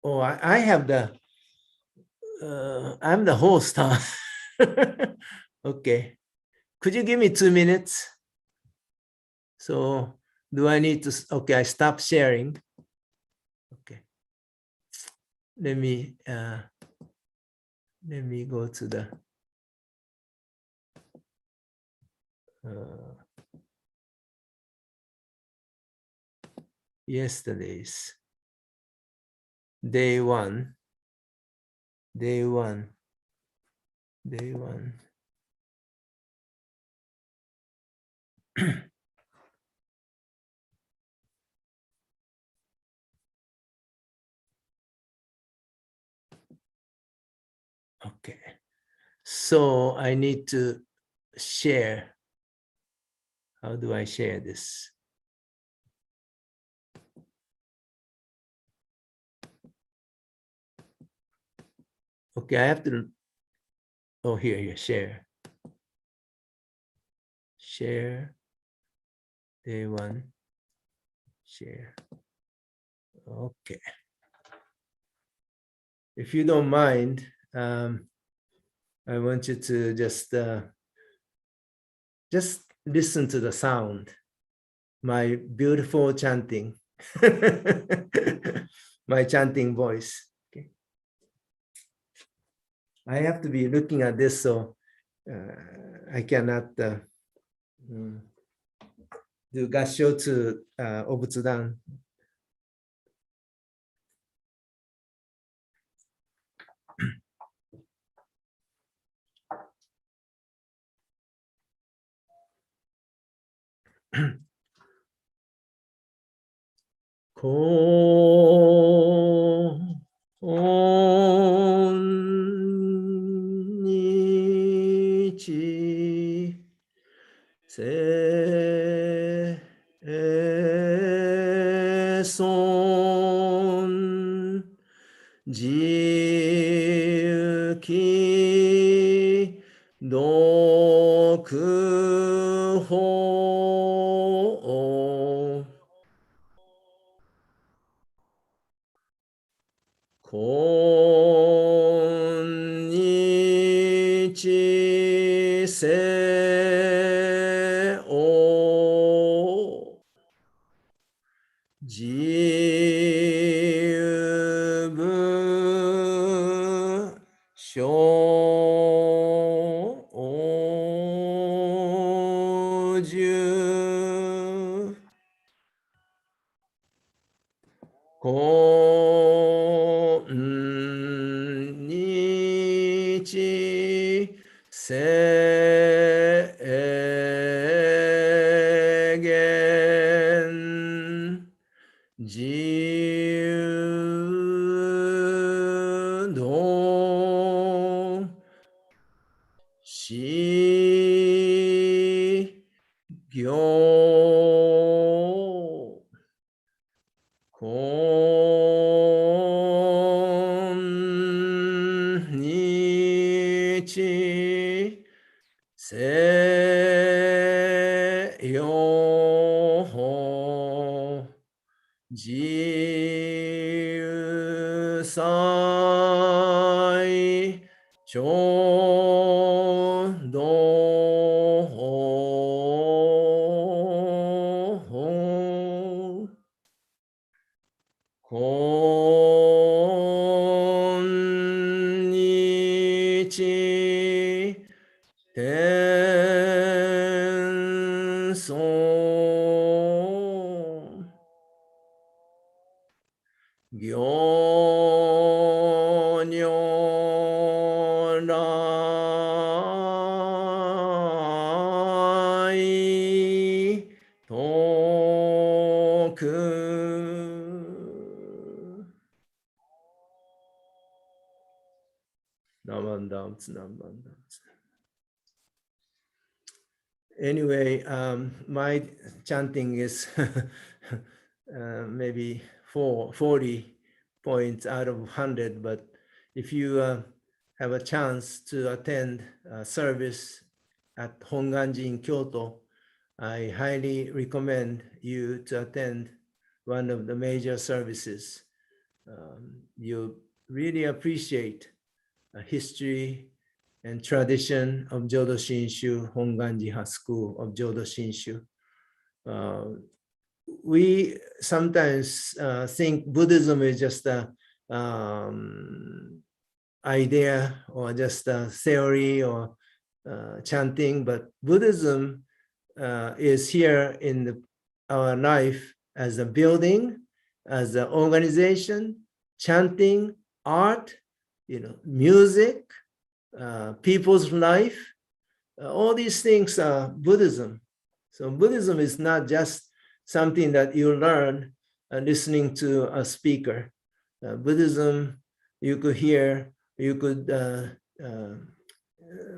I have the, I'm the host, huh? Okay. Could you give me 2 minutes? So do I need to, okay, I stop sharing. Okay. Let me go to the, yesterday's day one. Okay, so I need to share. How do I share this? Okay, I have to, oh, here, share. Share, day one, share. Okay. If you don't mind, I want you to just listen to the sound, my beautiful chanting, my chanting voice. Okay. I have to be looking at this, so I cannot do gassho to Obutsudan. Konnichi se son ji doku ho konnichi se o jiu こんにちせげん自由度し行こんにちせよ自由さいちょうどこんにちてんそうぎょにょらいとくAnyway, my chanting is maybe 40 points out of 100, but if you have a chance to attend a service at Hongwanji in Kyoto, I highly recommend you to attend one of the major services. You really appreciate history and tradition of Jodo Shinshu, Hongwanji School of Jodo Shinshu. We sometimes think Buddhism is just a idea or just a theory or chanting, but Buddhism is here in our life as a building, as an organization, chanting, art, music, people's life, all these things are Buddhism. So Buddhism is not just something that you learn listening to a speaker. Buddhism, you could hear, you could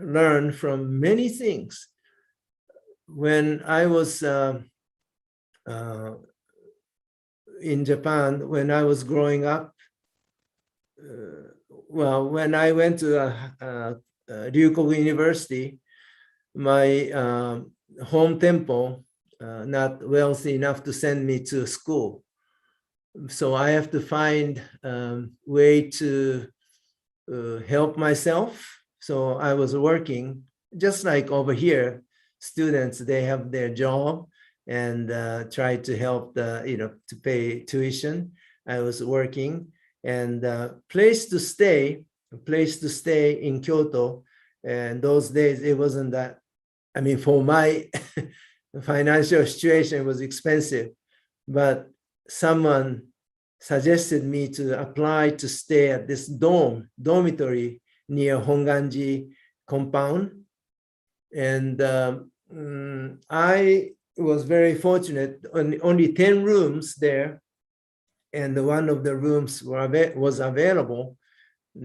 learn from many things. When I was in Japan, when I was growing up, when I went to Ryukoku University, my home temple not wealthy enough to send me to school. So I have to find a way to help myself. So I was working, just like over here, students, they have their job and try to help to pay tuition. I was working, and place to stay in Kyoto. And those days it wasn't that, for my financial situation, it was expensive, but someone suggested me to apply to stay at this dormitory near Hongwanji compound. And I was very fortunate, only 10 rooms there, and one of the rooms was available.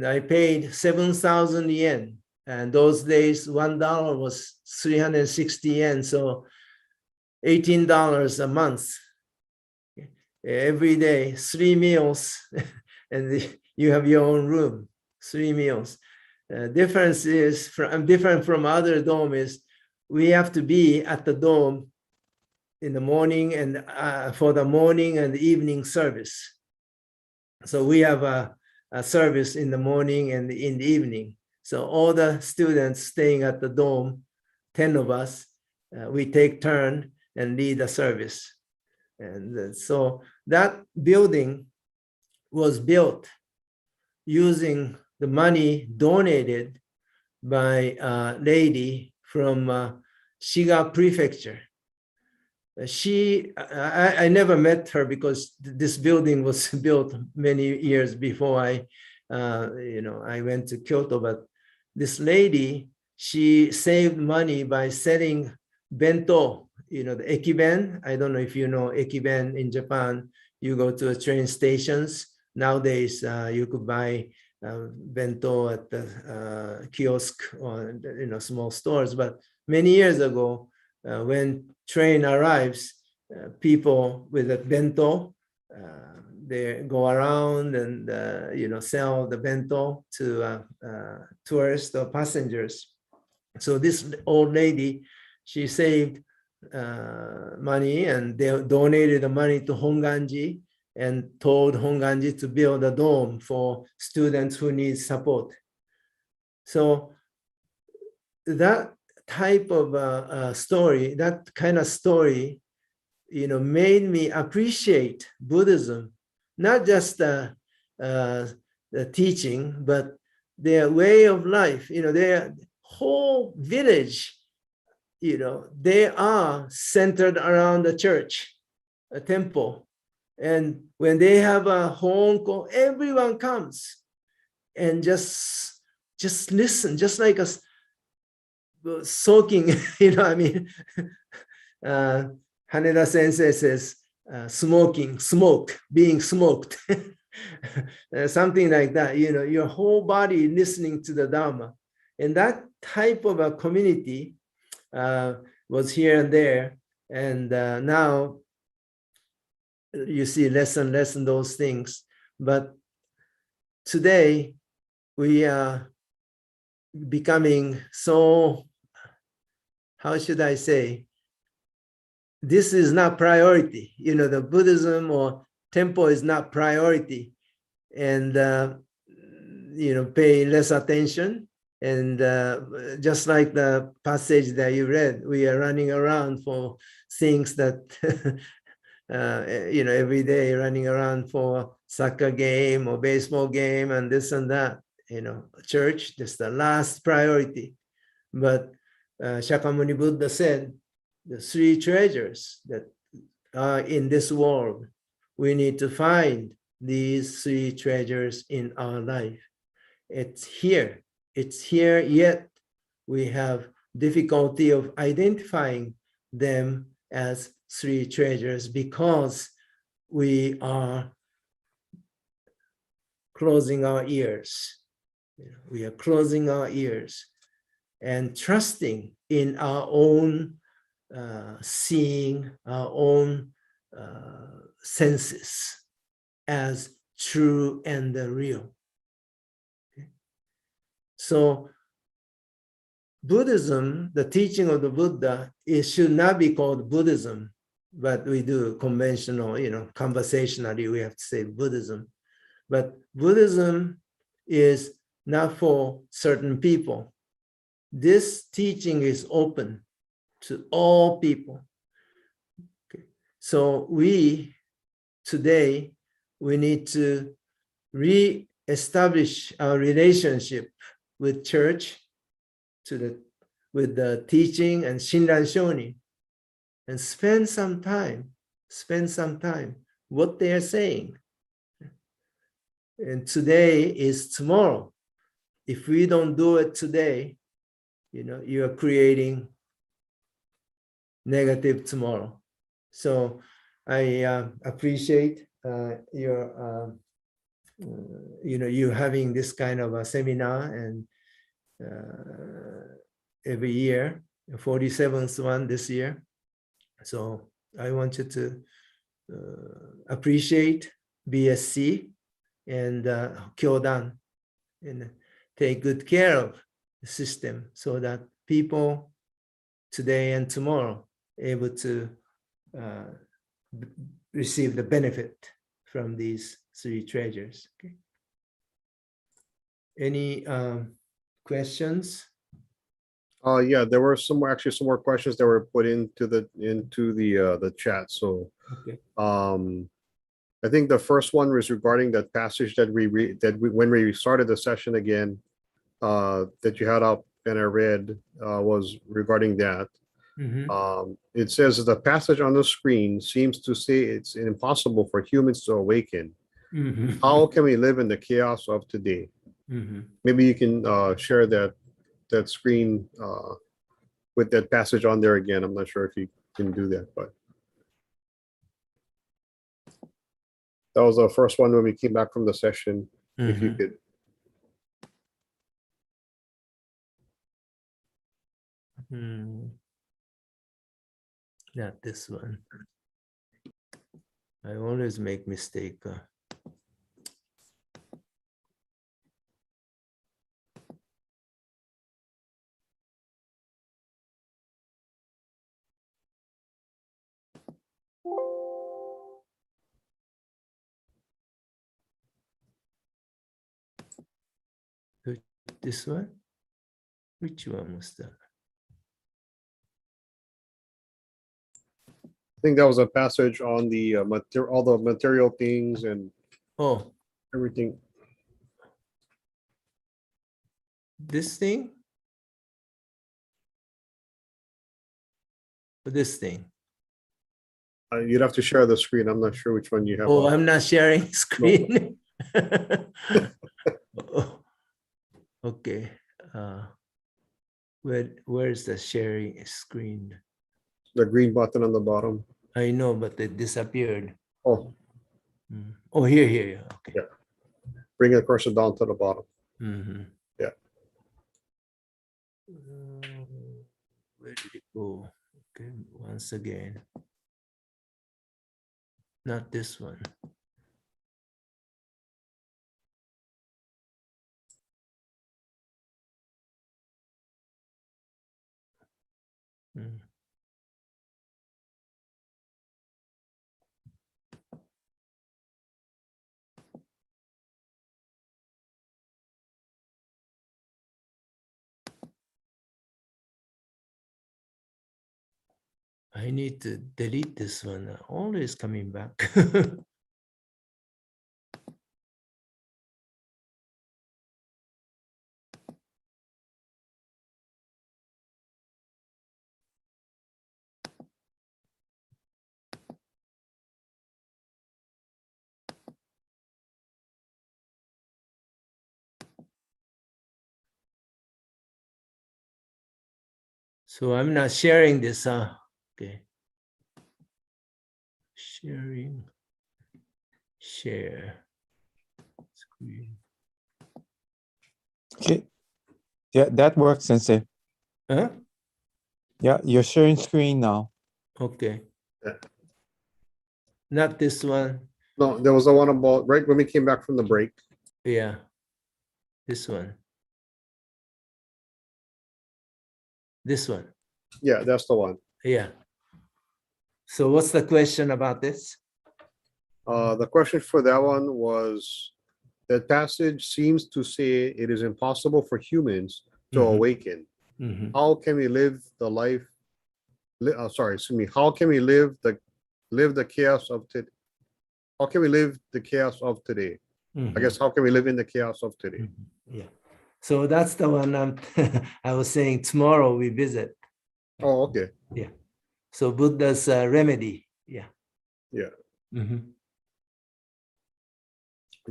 I paid 7,000 yen, and those days $1 was 360 yen, so $18 a month. Every day, 3 meals, and you have your own room, 3 meals. Difference is different from other dome is we have to be at the dome in the morning and for the morning and evening service. So we have a service in the morning and in the evening. So all the students staying at the dome, 10 of us, we take turn and lead the service. And so that building was built using the money donated by a lady from Shiga Prefecture. I never met her because this building was built many years before I went to Kyoto. But this lady, she saved money by selling bento, the ekiben. I don't know if you know ekiben in Japan. You go to train stations. Nowadays, you could buy bento at the kiosk or small stores. But many years ago, when train arrives, people with a bento, they go around and sell the bento to tourists or passengers. So this old lady, she saved money, and they donated the money to Hongwanji and told Hongwanji to build a dome for students who need support. So that type of story, that kind of story, made me appreciate Buddhism, not just the teaching, but their way of life. Their whole village, they are centered around the church, a temple. And when they have a home call, everyone comes and just listen, just like us soaking, Haneda Sensei says, being smoked, something like that, your whole body listening to the Dharma. And that type of a community was here and there. And now you see less and less in those things. But today we are becoming so, how should I say, this is not priority. The Buddhism or temple is not priority, and pay less attention. And just like the passage that you read, we are running around for things that every day running around for soccer game or baseball game and this and that. Church, just the last priority. But Shakyamuni Buddha said, the three treasures that are in this world, we need to find these three treasures in our life. It's here, yet we have difficulty of identifying them as three treasures because we are closing our ears. We are closing our ears and trusting in our own seeing, our own senses as true and real. Okay. So Buddhism, the teaching of the Buddha, it should not be called Buddhism, but we do conventional, conversationally, we have to say Buddhism. But Buddhism is not for certain people. This teaching is open to all people. Okay. So today, we need to re-establish our relationship with church, with the teaching and Shinran Shoni, and spend some time what they are saying. And today is tomorrow. If we don't do it today, you are creating negative tomorrow. So I appreciate your you having this kind of a seminar, and every year, 47th one this year. So I want you to appreciate BSC and Kyodan, and take good care of the system so that people today and tomorrow able to receive the benefit from these three treasures. Okay. Any questions? Yeah, there were some more questions that were put into the chat. So Okay. I think the first one was regarding that passage that when we started the session again, that you had up and I read, was regarding that. It says the passage on the screen seems to say it's impossible for humans to awaken. How can we live in the chaos of today? Maybe you can share that screen with that passage on there again. I'm not sure if you can do that, but that was the first one when we came back from the session. If you could. Not this one. I always make mistake. This one? Which one was that? I think that was a passage on the all the material things and everything. This thing? Or this thing? You'd have to share the screen. I'm not sure which one you have. Oh, I'm not sharing screen. Okay. Where's the sharing screen? The green button on the bottom. I know, but it disappeared. Oh. Oh, here. Okay. Yeah. Bring the cursor down to the bottom. Yeah. Where did it go? Okay, once again. Not this one. I need to delete this one. Always coming back. So I'm not sharing this. Okay. Sharing. Share. Screen. Okay. Yeah, that works, Sensei. Huh? Yeah, you're sharing screen now. Okay. Yeah. Not this one. No, there was the one about right when we came back from the break. Yeah. This one. This one. Yeah, that's the one. Yeah. So what's the question about this? The question for that one was that passage seems to say it is impossible for humans to awaken. How can we live the life? How can we live the chaos of today? How can we live the chaos of today? I guess how can we live in the chaos of today? Yeah. So that's the one I was saying tomorrow we visit. Oh, okay. Yeah. So Buddha's remedy. Yeah. Yeah.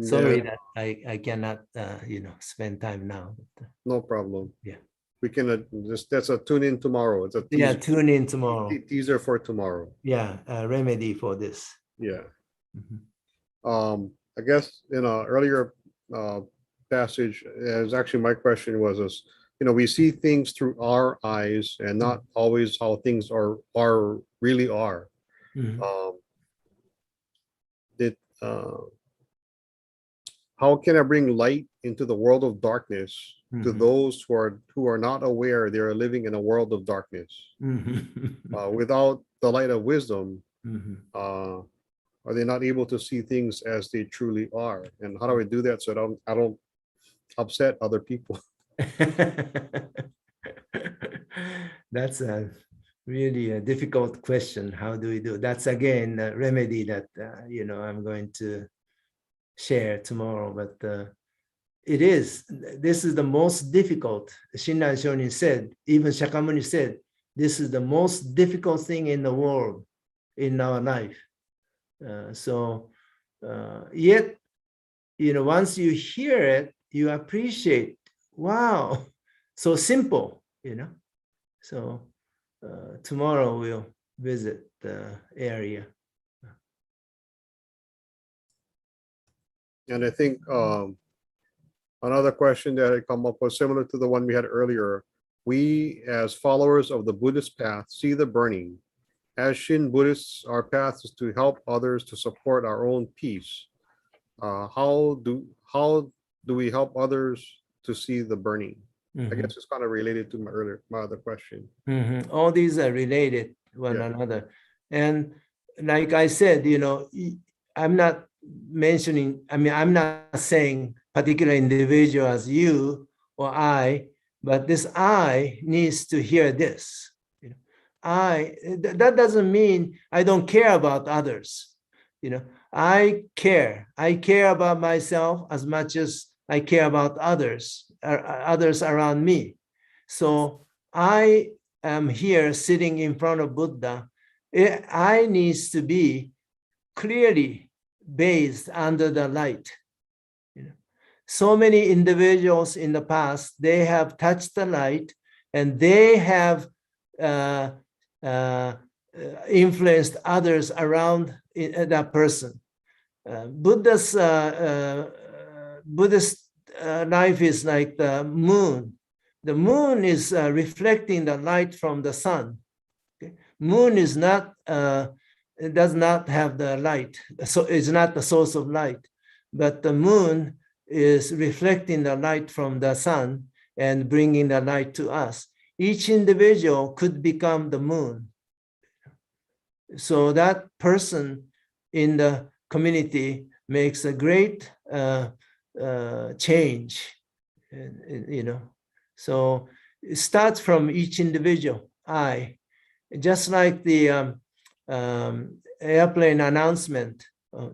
Sorry that I cannot spend time now. No problem. Yeah. We can that's a tune in tomorrow. It's a teaser, yeah, tune in tomorrow. Teaser for tomorrow. Yeah, remedy for this. Yeah. I guess in a earlier passage, as actually my question was we see things through our eyes and not always how things are really are. How can I bring light into the world of darkness to those who are not aware they are living in a world of darkness? Without the light of wisdom, are they not able to see things as they truly are? And how do I do that so I don't upset other people? That's a really difficult question. How do we do? That's again a remedy that I'm going to share tomorrow. But this is the most difficult. Shinran Shonin said, even Shakyamuni said, this is the most difficult thing in the world, in our life. Yet, once you hear it, you appreciate, wow, so simple, So tomorrow we'll visit the area. And I think another question that had come up was similar to the one we had earlier. We, as followers of the Buddhist path, see the burning. As Shin Buddhists, our path is to help others to support our own peace. How do we help others to see the burning? I guess it's kind of related to my other question. All these are related one another. And like I said, I'm not mentioning, I'm not saying particular individual as you or I, but this I needs to hear this. That doesn't mean I don't care about others. I care about myself as much as I care about others around me. So I am here sitting in front of Buddha. I needs to be clearly bathed under the light. So many individuals in the past, they have touched the light and they have influenced others around that person. Buddhist life is like the moon. The moon is reflecting the light from the sun. Okay? Moon is not, it does not have the light, so it's not the source of light, but the moon is reflecting the light from the sun and bringing the light to us. Each individual could become the moon. So that person in the community makes a great change, So it starts from each individual. Just like the airplane announcement,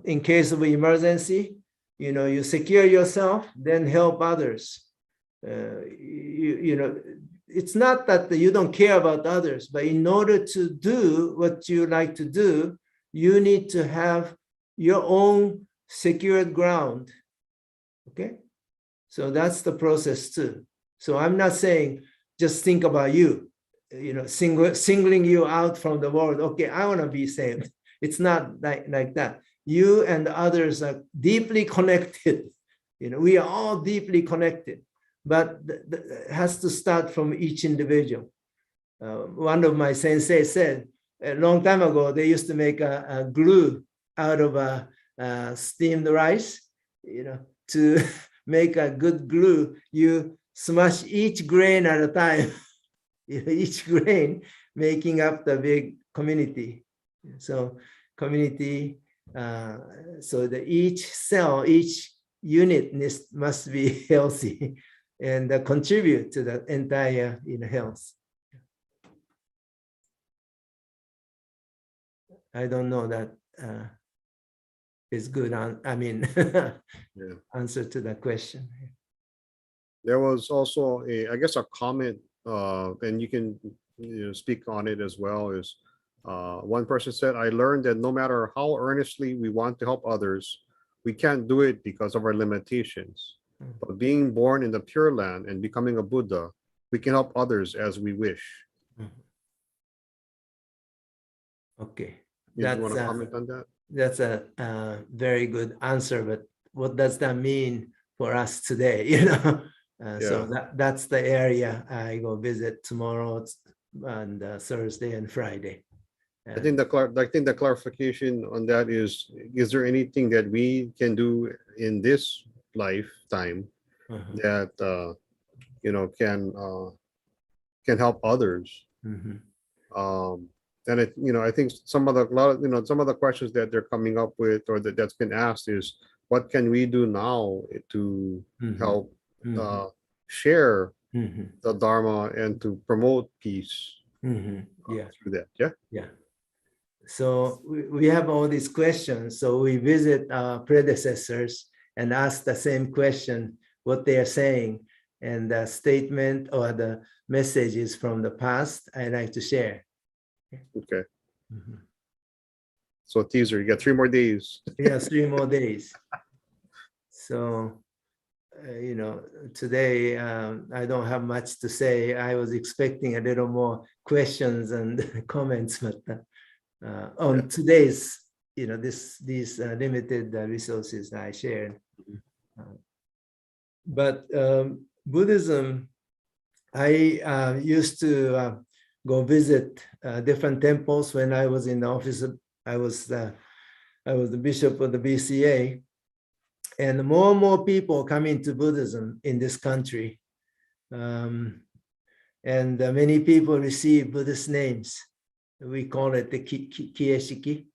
in case of emergency, you secure yourself, then help others. It's not that you don't care about others, but in order to do what you like to do, you need to have your own secured ground. Okay? So that's the process too. So I'm not saying just think about you, singling you out from the world. Okay, I want to be saved. It's not like that. You and others are deeply connected. We are all deeply connected, but it has to start from each individual. One of my sensei said a long time ago, they used to make a glue out of steamed rice, to make a good glue, you smash each grain at a time, each grain making up the big community. So community, so that each cell, each unit must be healthy and contribute to the entire health. I don't know that is good answer to that question. There was also I guess a comment, and you can speak on it as well, is one person said, I learned that no matter how earnestly we want to help others, we can't do it because of our limitations. But being born in the Pure Land and becoming a Buddha, we can help others as we wish. Okay. You want to comment on that? That's a very good answer, but what does that mean for us today? So that's the area I go visit tomorrow and Thursday and Friday. I think the clarification on that is there anything that we can do in this lifetime that can help others? And I think some of the questions that they're coming up with, or that's been asked, is what can we do now to help share the Dharma and to promote peace through that? Yeah. So we have all these questions. So we visit our predecessors and ask the same question, what they are saying. and the statement or the messages from the past I like to share. Okay. Mhm. So teaser, you got 3 more days. Yeah, 3 more days. So, today I don't have much to say. I was expecting a little more questions and comments, but on today's, these limited resources I shared. But Buddhism, I used to go visit different temples when I was in the office. I was the bishop of the BCA, and more people come into Buddhism in this country, and many people receive Buddhist names. We call it the kieshiki,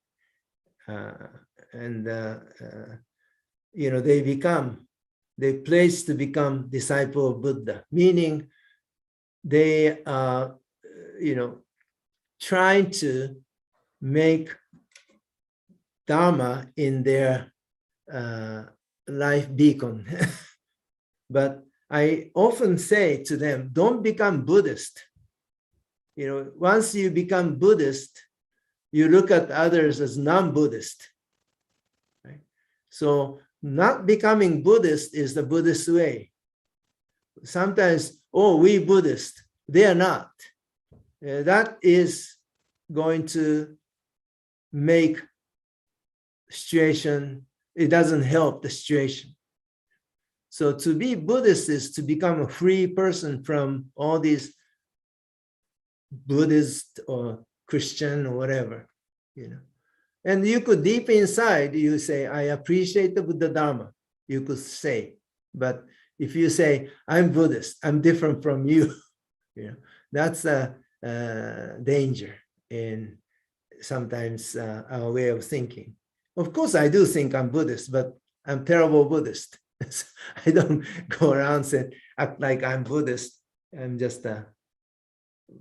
and they pledge to become disciple of Buddha, meaning they are, trying to make Dharma in their life beacon. But I often say to them, don't become Buddhist. Once you become Buddhist, you look at others as non-Buddhist. Right? So not becoming Buddhist is the Buddhist way. Sometimes, we Buddhist, they are not. That is going to make situation, it doesn't help the situation. So to be Buddhist is to become a free person from all these Buddhist or Christian or whatever, And you could deep inside, you say, I appreciate the Buddha Dharma, you could say. But if you say, I'm Buddhist, I'm different from you, that's a danger in sometimes our way of thinking. Of course, I do think I'm Buddhist, but I'm terrible Buddhist. I don't go around and act like I'm Buddhist. I'm just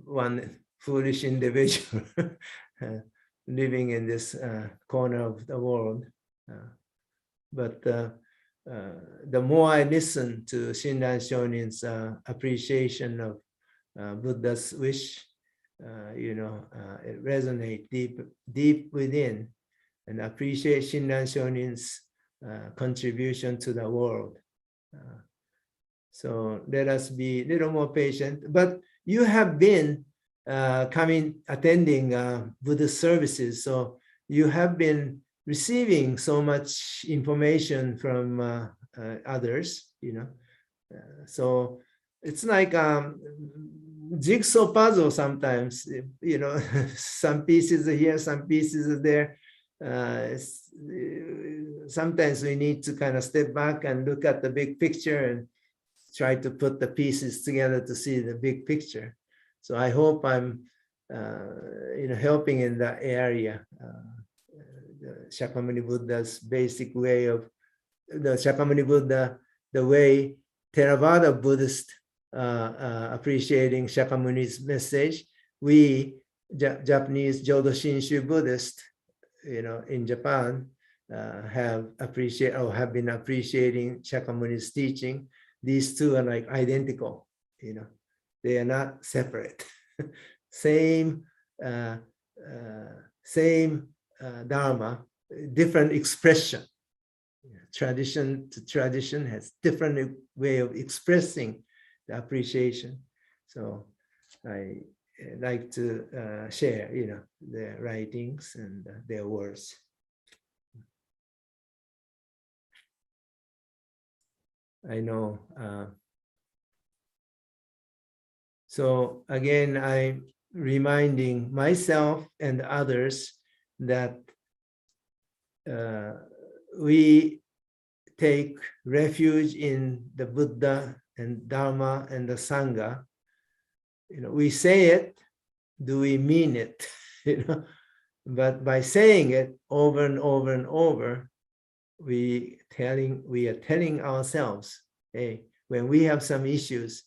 one foolish individual living in this corner of the world. But the more I listen to Shinran Shonin's appreciation of Buddha's wish, it resonates deep within, and appreciate Shinran Shonin's contribution to the world. So let us be a little more patient. But you have been attending Buddhist services, so you have been receiving so much information from others, so it's like jigsaw puzzle sometimes, some pieces are here, some pieces are there. Sometimes we need to kind of step back and look at the big picture and try to put the pieces together to see the big picture. So I hope I'm helping in that area. The Shakyamuni Buddha's basic way of the Shakyamuni Buddha, the way Theravada Buddhist appreciating Shakyamuni's message. We Japanese Jodo Shinshu Buddhist, in Japan, have been appreciating Shakyamuni's teaching. These two are like identical, they are not separate. Same Dharma, different expression. Tradition to tradition has different way of expressing the appreciation. So I like to share, their writings and their words. I know. So again, I'm reminding myself and others that we take refuge in the Buddha and Dharma and the Sangha. We say it, do we mean it? But by saying it over and over and over, we are telling ourselves, hey, when we have some issues,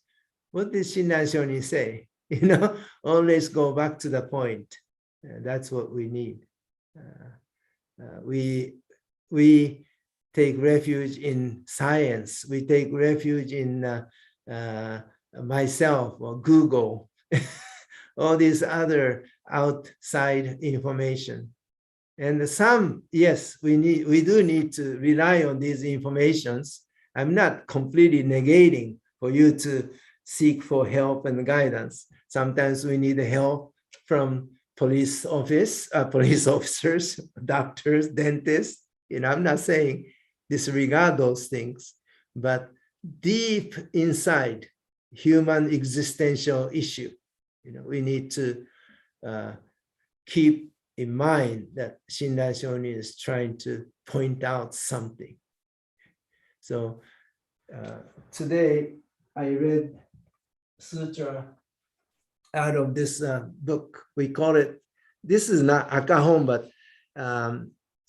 what did Shinran Shonin say? Always go back to the point. That's what we need. We take refuge in science. We take refuge in myself or Google, all these other outside information. And some, yes, we do need to rely on these informations. I'm not completely negating for you to seek for help and guidance. Sometimes we need help from police officers, doctors, dentists. I'm not saying disregard those things, but deep inside human existential issue, we need to keep in mind that Shinrai Shonin is trying to point out something. So today I read sutra out of this book. We call it, this is not Akahon, but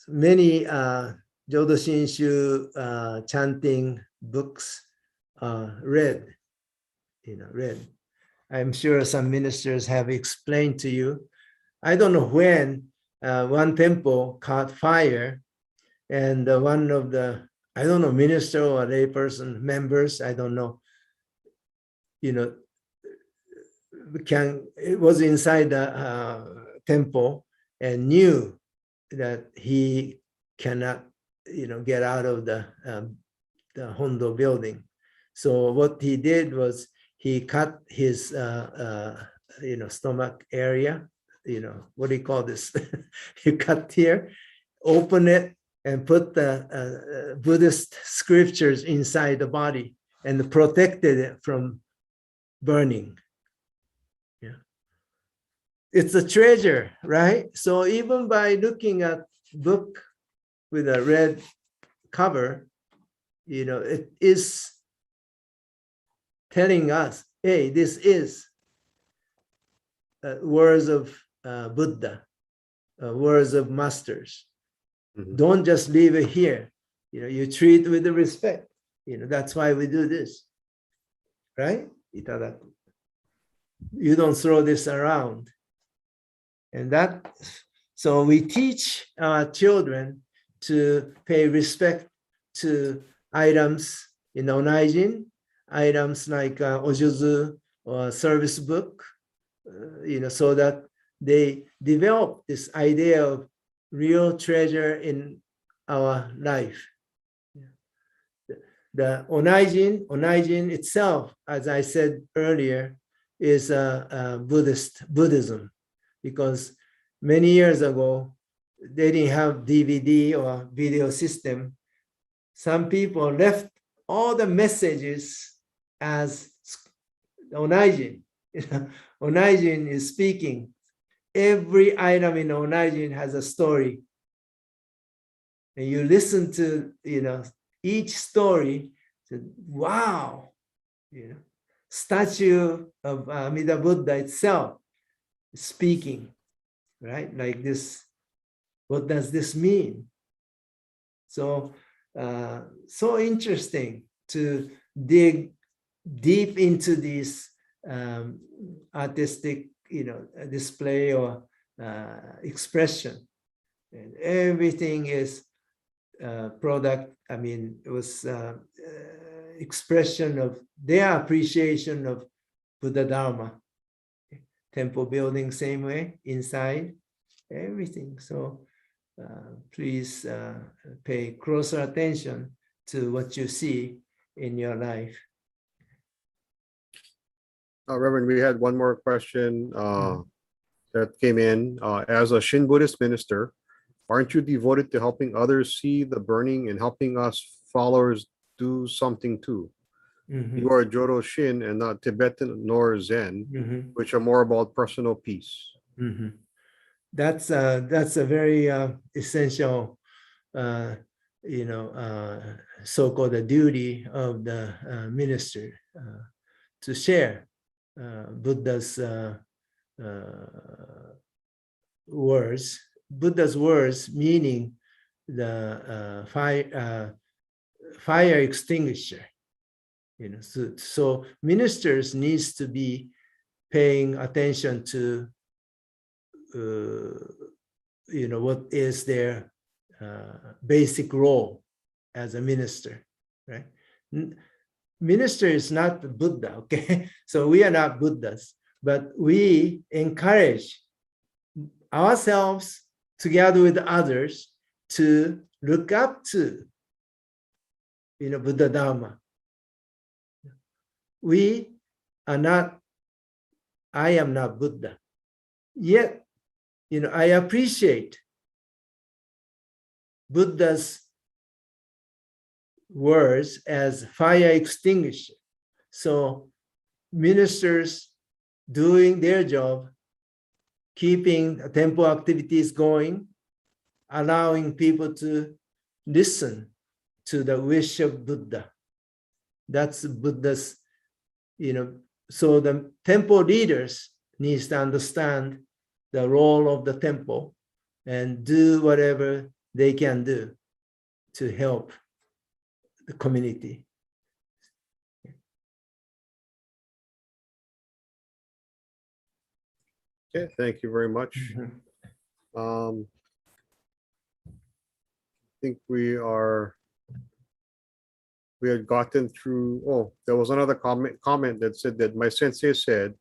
many Jodo Shinshu chanting books read. I'm sure some ministers have explained to you. I don't know when one temple caught fire, and one of the, I don't know, minister or layperson members, I don't know, it was inside the temple and knew that he cannot, get out of the Hondo building. So what he did was he cut his, stomach area. What do you call this? You cut here, open it, and put the Buddhist scriptures inside the body and protected it from burning. Yeah, it's a treasure, right? So even by looking at book with a red cover, it is telling us, hey, this is words of Buddha, words of masters. Don't just leave it here. You treat with the respect. That's why we do this, right? Itadaku. You don't throw this around. And so we teach our children to pay respect to items in Onaijin, items like Ojuzu or service book, so that they develop this idea of real treasure in our life. The Onaijin itself, as I said earlier, is Buddhism, because many years ago, they didn't have DVD or video system. Some people left all the messages as Onaijin. Onaijin is speaking. Every item in Onaijin has a story. And you listen to, each story, wow, statue of Amida Buddha itself is speaking, right? Like this, what does this mean? So, so interesting to dig deep into this artistic, display or expression. And everything is product. It was expression of their appreciation of Buddha Dharma. Temple building, same way, inside, everything. So please pay closer attention to what you see in your life. Reverend, we had one more question that came in. As a Shin Buddhist minister, aren't you devoted to helping others see the burning and helping us followers do something too? You are Jodo Shin and not Tibetan nor Zen, which are more about personal peace. That's a very essential, so-called the duty of the minister to share Buddha's words. Buddha's words meaning the fire extinguisher. So ministers needs to be paying attention to what is their basic role as a minister, right? minister is not the Buddha, okay? So we are not Buddhas, but we encourage ourselves together with others to look up to, Buddha Dharma. We are not, I am not Buddha. Yet, I appreciate Buddha's words as fire extinguisher. So ministers doing their job, keeping temple activities going, allowing people to listen to the wish of Buddha. That's Buddha's, so the temple leaders needs to understand the role of the temple and do whatever they can do to help the community. Okay, thank you very much. I think we had gotten through. Oh, there was another comment that said that my sensei said,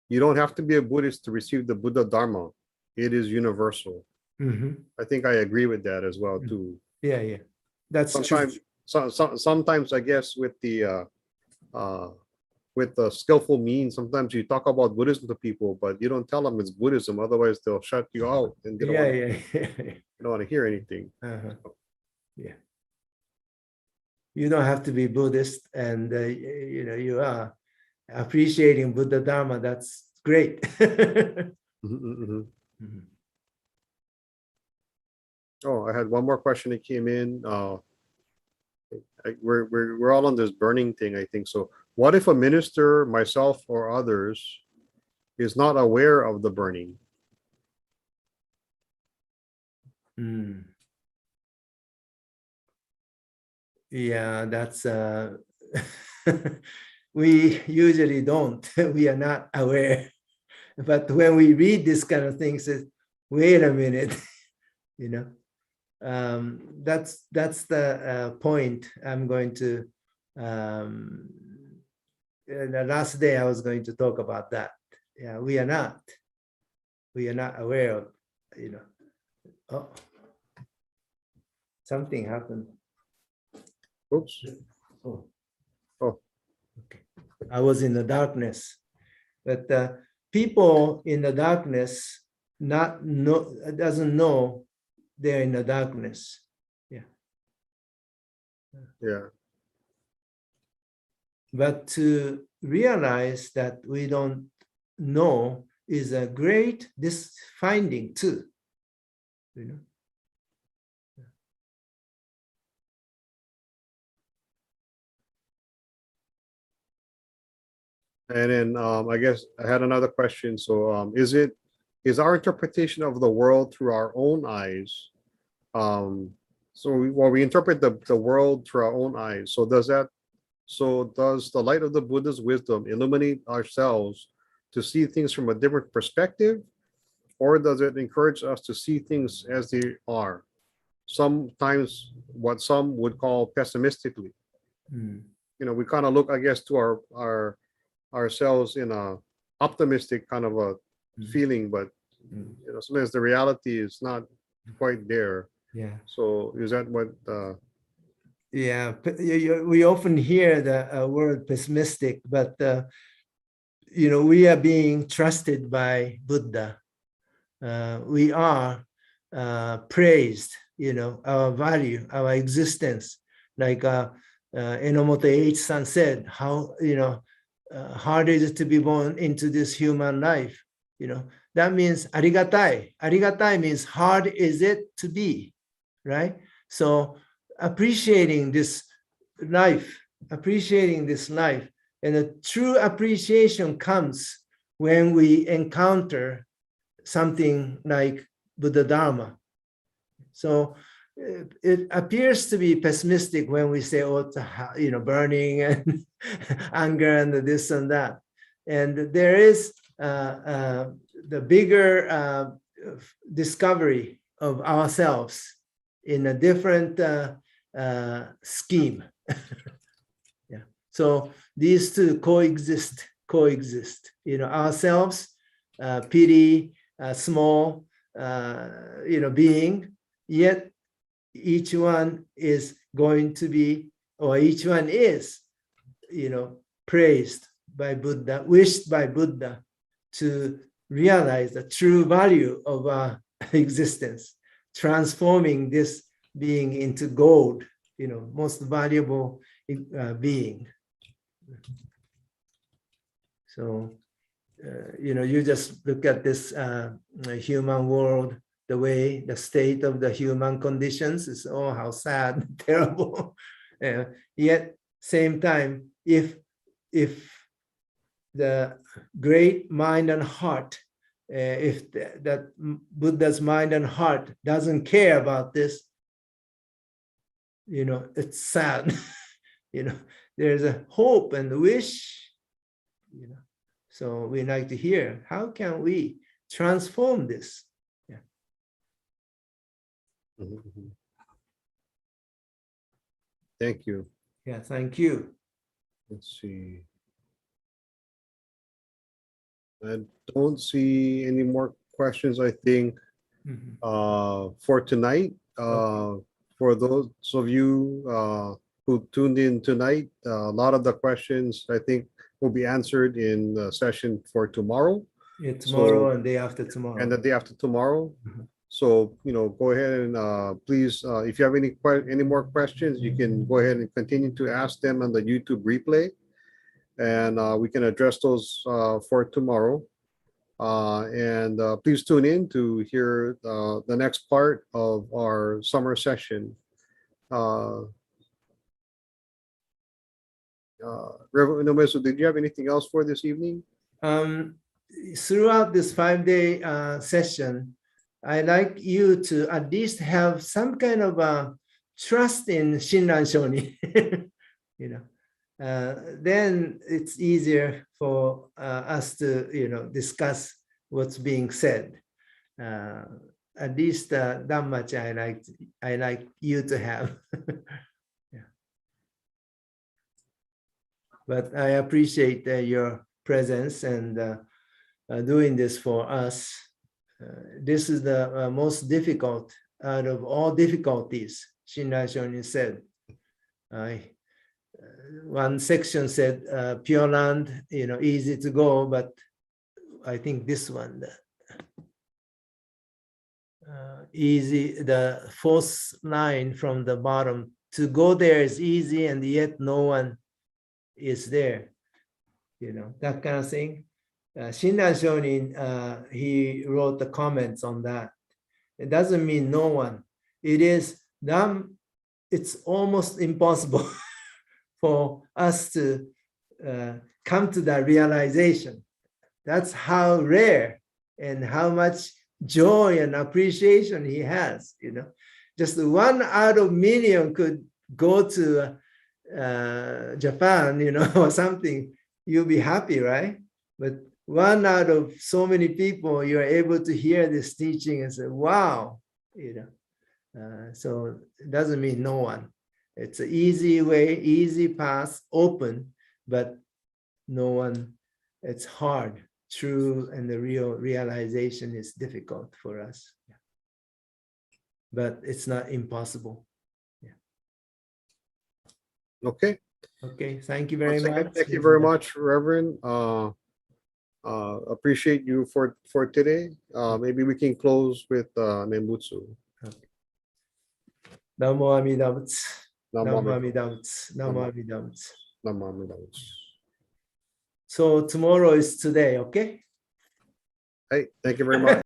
you don't have to be a Buddhist to receive the Buddha Dharma. It is universal. I think I agree with that as well too. Yeah. That's Sometimes, true. sometimes I guess with the skillful means, sometimes you talk about Buddhism to people, but you don't tell them it's Buddhism. Otherwise, they'll shut you out and they don't want to hear anything. Yeah. You don't have to be Buddhist, and you are appreciating Buddha Dharma. That's great. Oh, I had one more question that came in. We're all on this burning thing, I think. So what if a minister, myself or others, is not aware of the burning? Yeah, that's we usually don't. We are not aware. But when we read this kind of things, wait a minute, that's the point I'm going to. The last day I was going to talk about that. Yeah, we are not aware of, oh, something happened. Oops. Oh. Oh. Okay. I was in the darkness, but people in the darkness doesn't know they're in the darkness. Yeah. But to realize that we don't know is a great finding too. And then I guess I had another question. So is our interpretation of the world through our own eyes? So we interpret the world through our own eyes. So does the light of the Buddha's wisdom illuminate ourselves to see things from a different perspective, or does it encourage us to see things as they are? Sometimes what some would call pessimistically. We kind of look, I guess, to ourselves in a optimistic kind of a feeling, but sometimes the reality is not quite there. Yeah. So is that what? Yeah, we often hear the word pessimistic, but we are being trusted by Buddha. We are praised, our value, our existence. Like Enomoto H-san said, how hard is it to be born into this human life? That means arigatai. Arigatai means hard is it to be, right? So appreciating this life, and a true appreciation comes when we encounter something like Buddha Dharma. So it appears to be pessimistic when we say, oh, burning and anger and this and that. And there is the bigger discovery of ourselves in a different scheme. Yeah. So these two coexist. Ourselves, pity, small, being, yet each one is going to be, or each one is, praised by Buddha, wished by Buddha to realize the true value of our existence, transforming this being into gold, most valuable being. So, you just look at this human world, the state of the human conditions is, oh, how sad, terrible. Yet, same time, if the great mind and heart, if that Buddha's mind and heart doesn't care about this, it's sad. There's a hope and wish. So we like to hear, how can we transform this? Yeah. Mhm. Thank you. Yeah, thank you. Let's see. I don't see any more questions, I think, Mhm. for tonight. For those of you who tuned in tonight, a lot of the questions, I think, will be answered in the session for tomorrow. Yeah, tomorrow So- and day after tomorrow. And the day after tomorrow. Mhm. So, go ahead and please, if you have any more questions, you can go ahead and continue to ask them on the YouTube replay. And we can address those for tomorrow. And please tune in to hear the next part of our summer session. Reverend Umezu, did you have anything else for this evening? Throughout this 5-day session, I like you to at least have some kind of trust in Shinran Shoni. Then it's easier for us to discuss what's being said. At least that much I like you to have. Yeah. But I appreciate your presence and doing this for us. This is the most difficult out of all difficulties, Shinran Shonin said. One section said, Pure Land, easy to go, but I think this one, easy, the fourth line from the bottom, to go there is easy and yet no one is there. That kind of thing. Shinran Shonin, he wrote the comments on that. It doesn't mean no one. It is them. It's almost impossible for us to come to that realization. That's how rare and how much joy and appreciation he has. Just 1 out of million could go to Japan, or something. You'll be happy, right? But 1 out of so many people, you're able to hear this teaching and say, wow, so it doesn't mean no one. It's an easy way, easy path, open, but no one, it's hard. True and the real realization is difficult for us. But it's not impossible. Okay. Okay, thank you very Once again, much. thank you very much, Reverend. Appreciate you for today. Maybe we can close with Nembutsu. Namo Amida Butsu. Namo Namo Amida- Amida Butsu. Namo Amida Butsu. Namo Amida Butsu. So tomorrow is today, okay? Hey, thank you very much.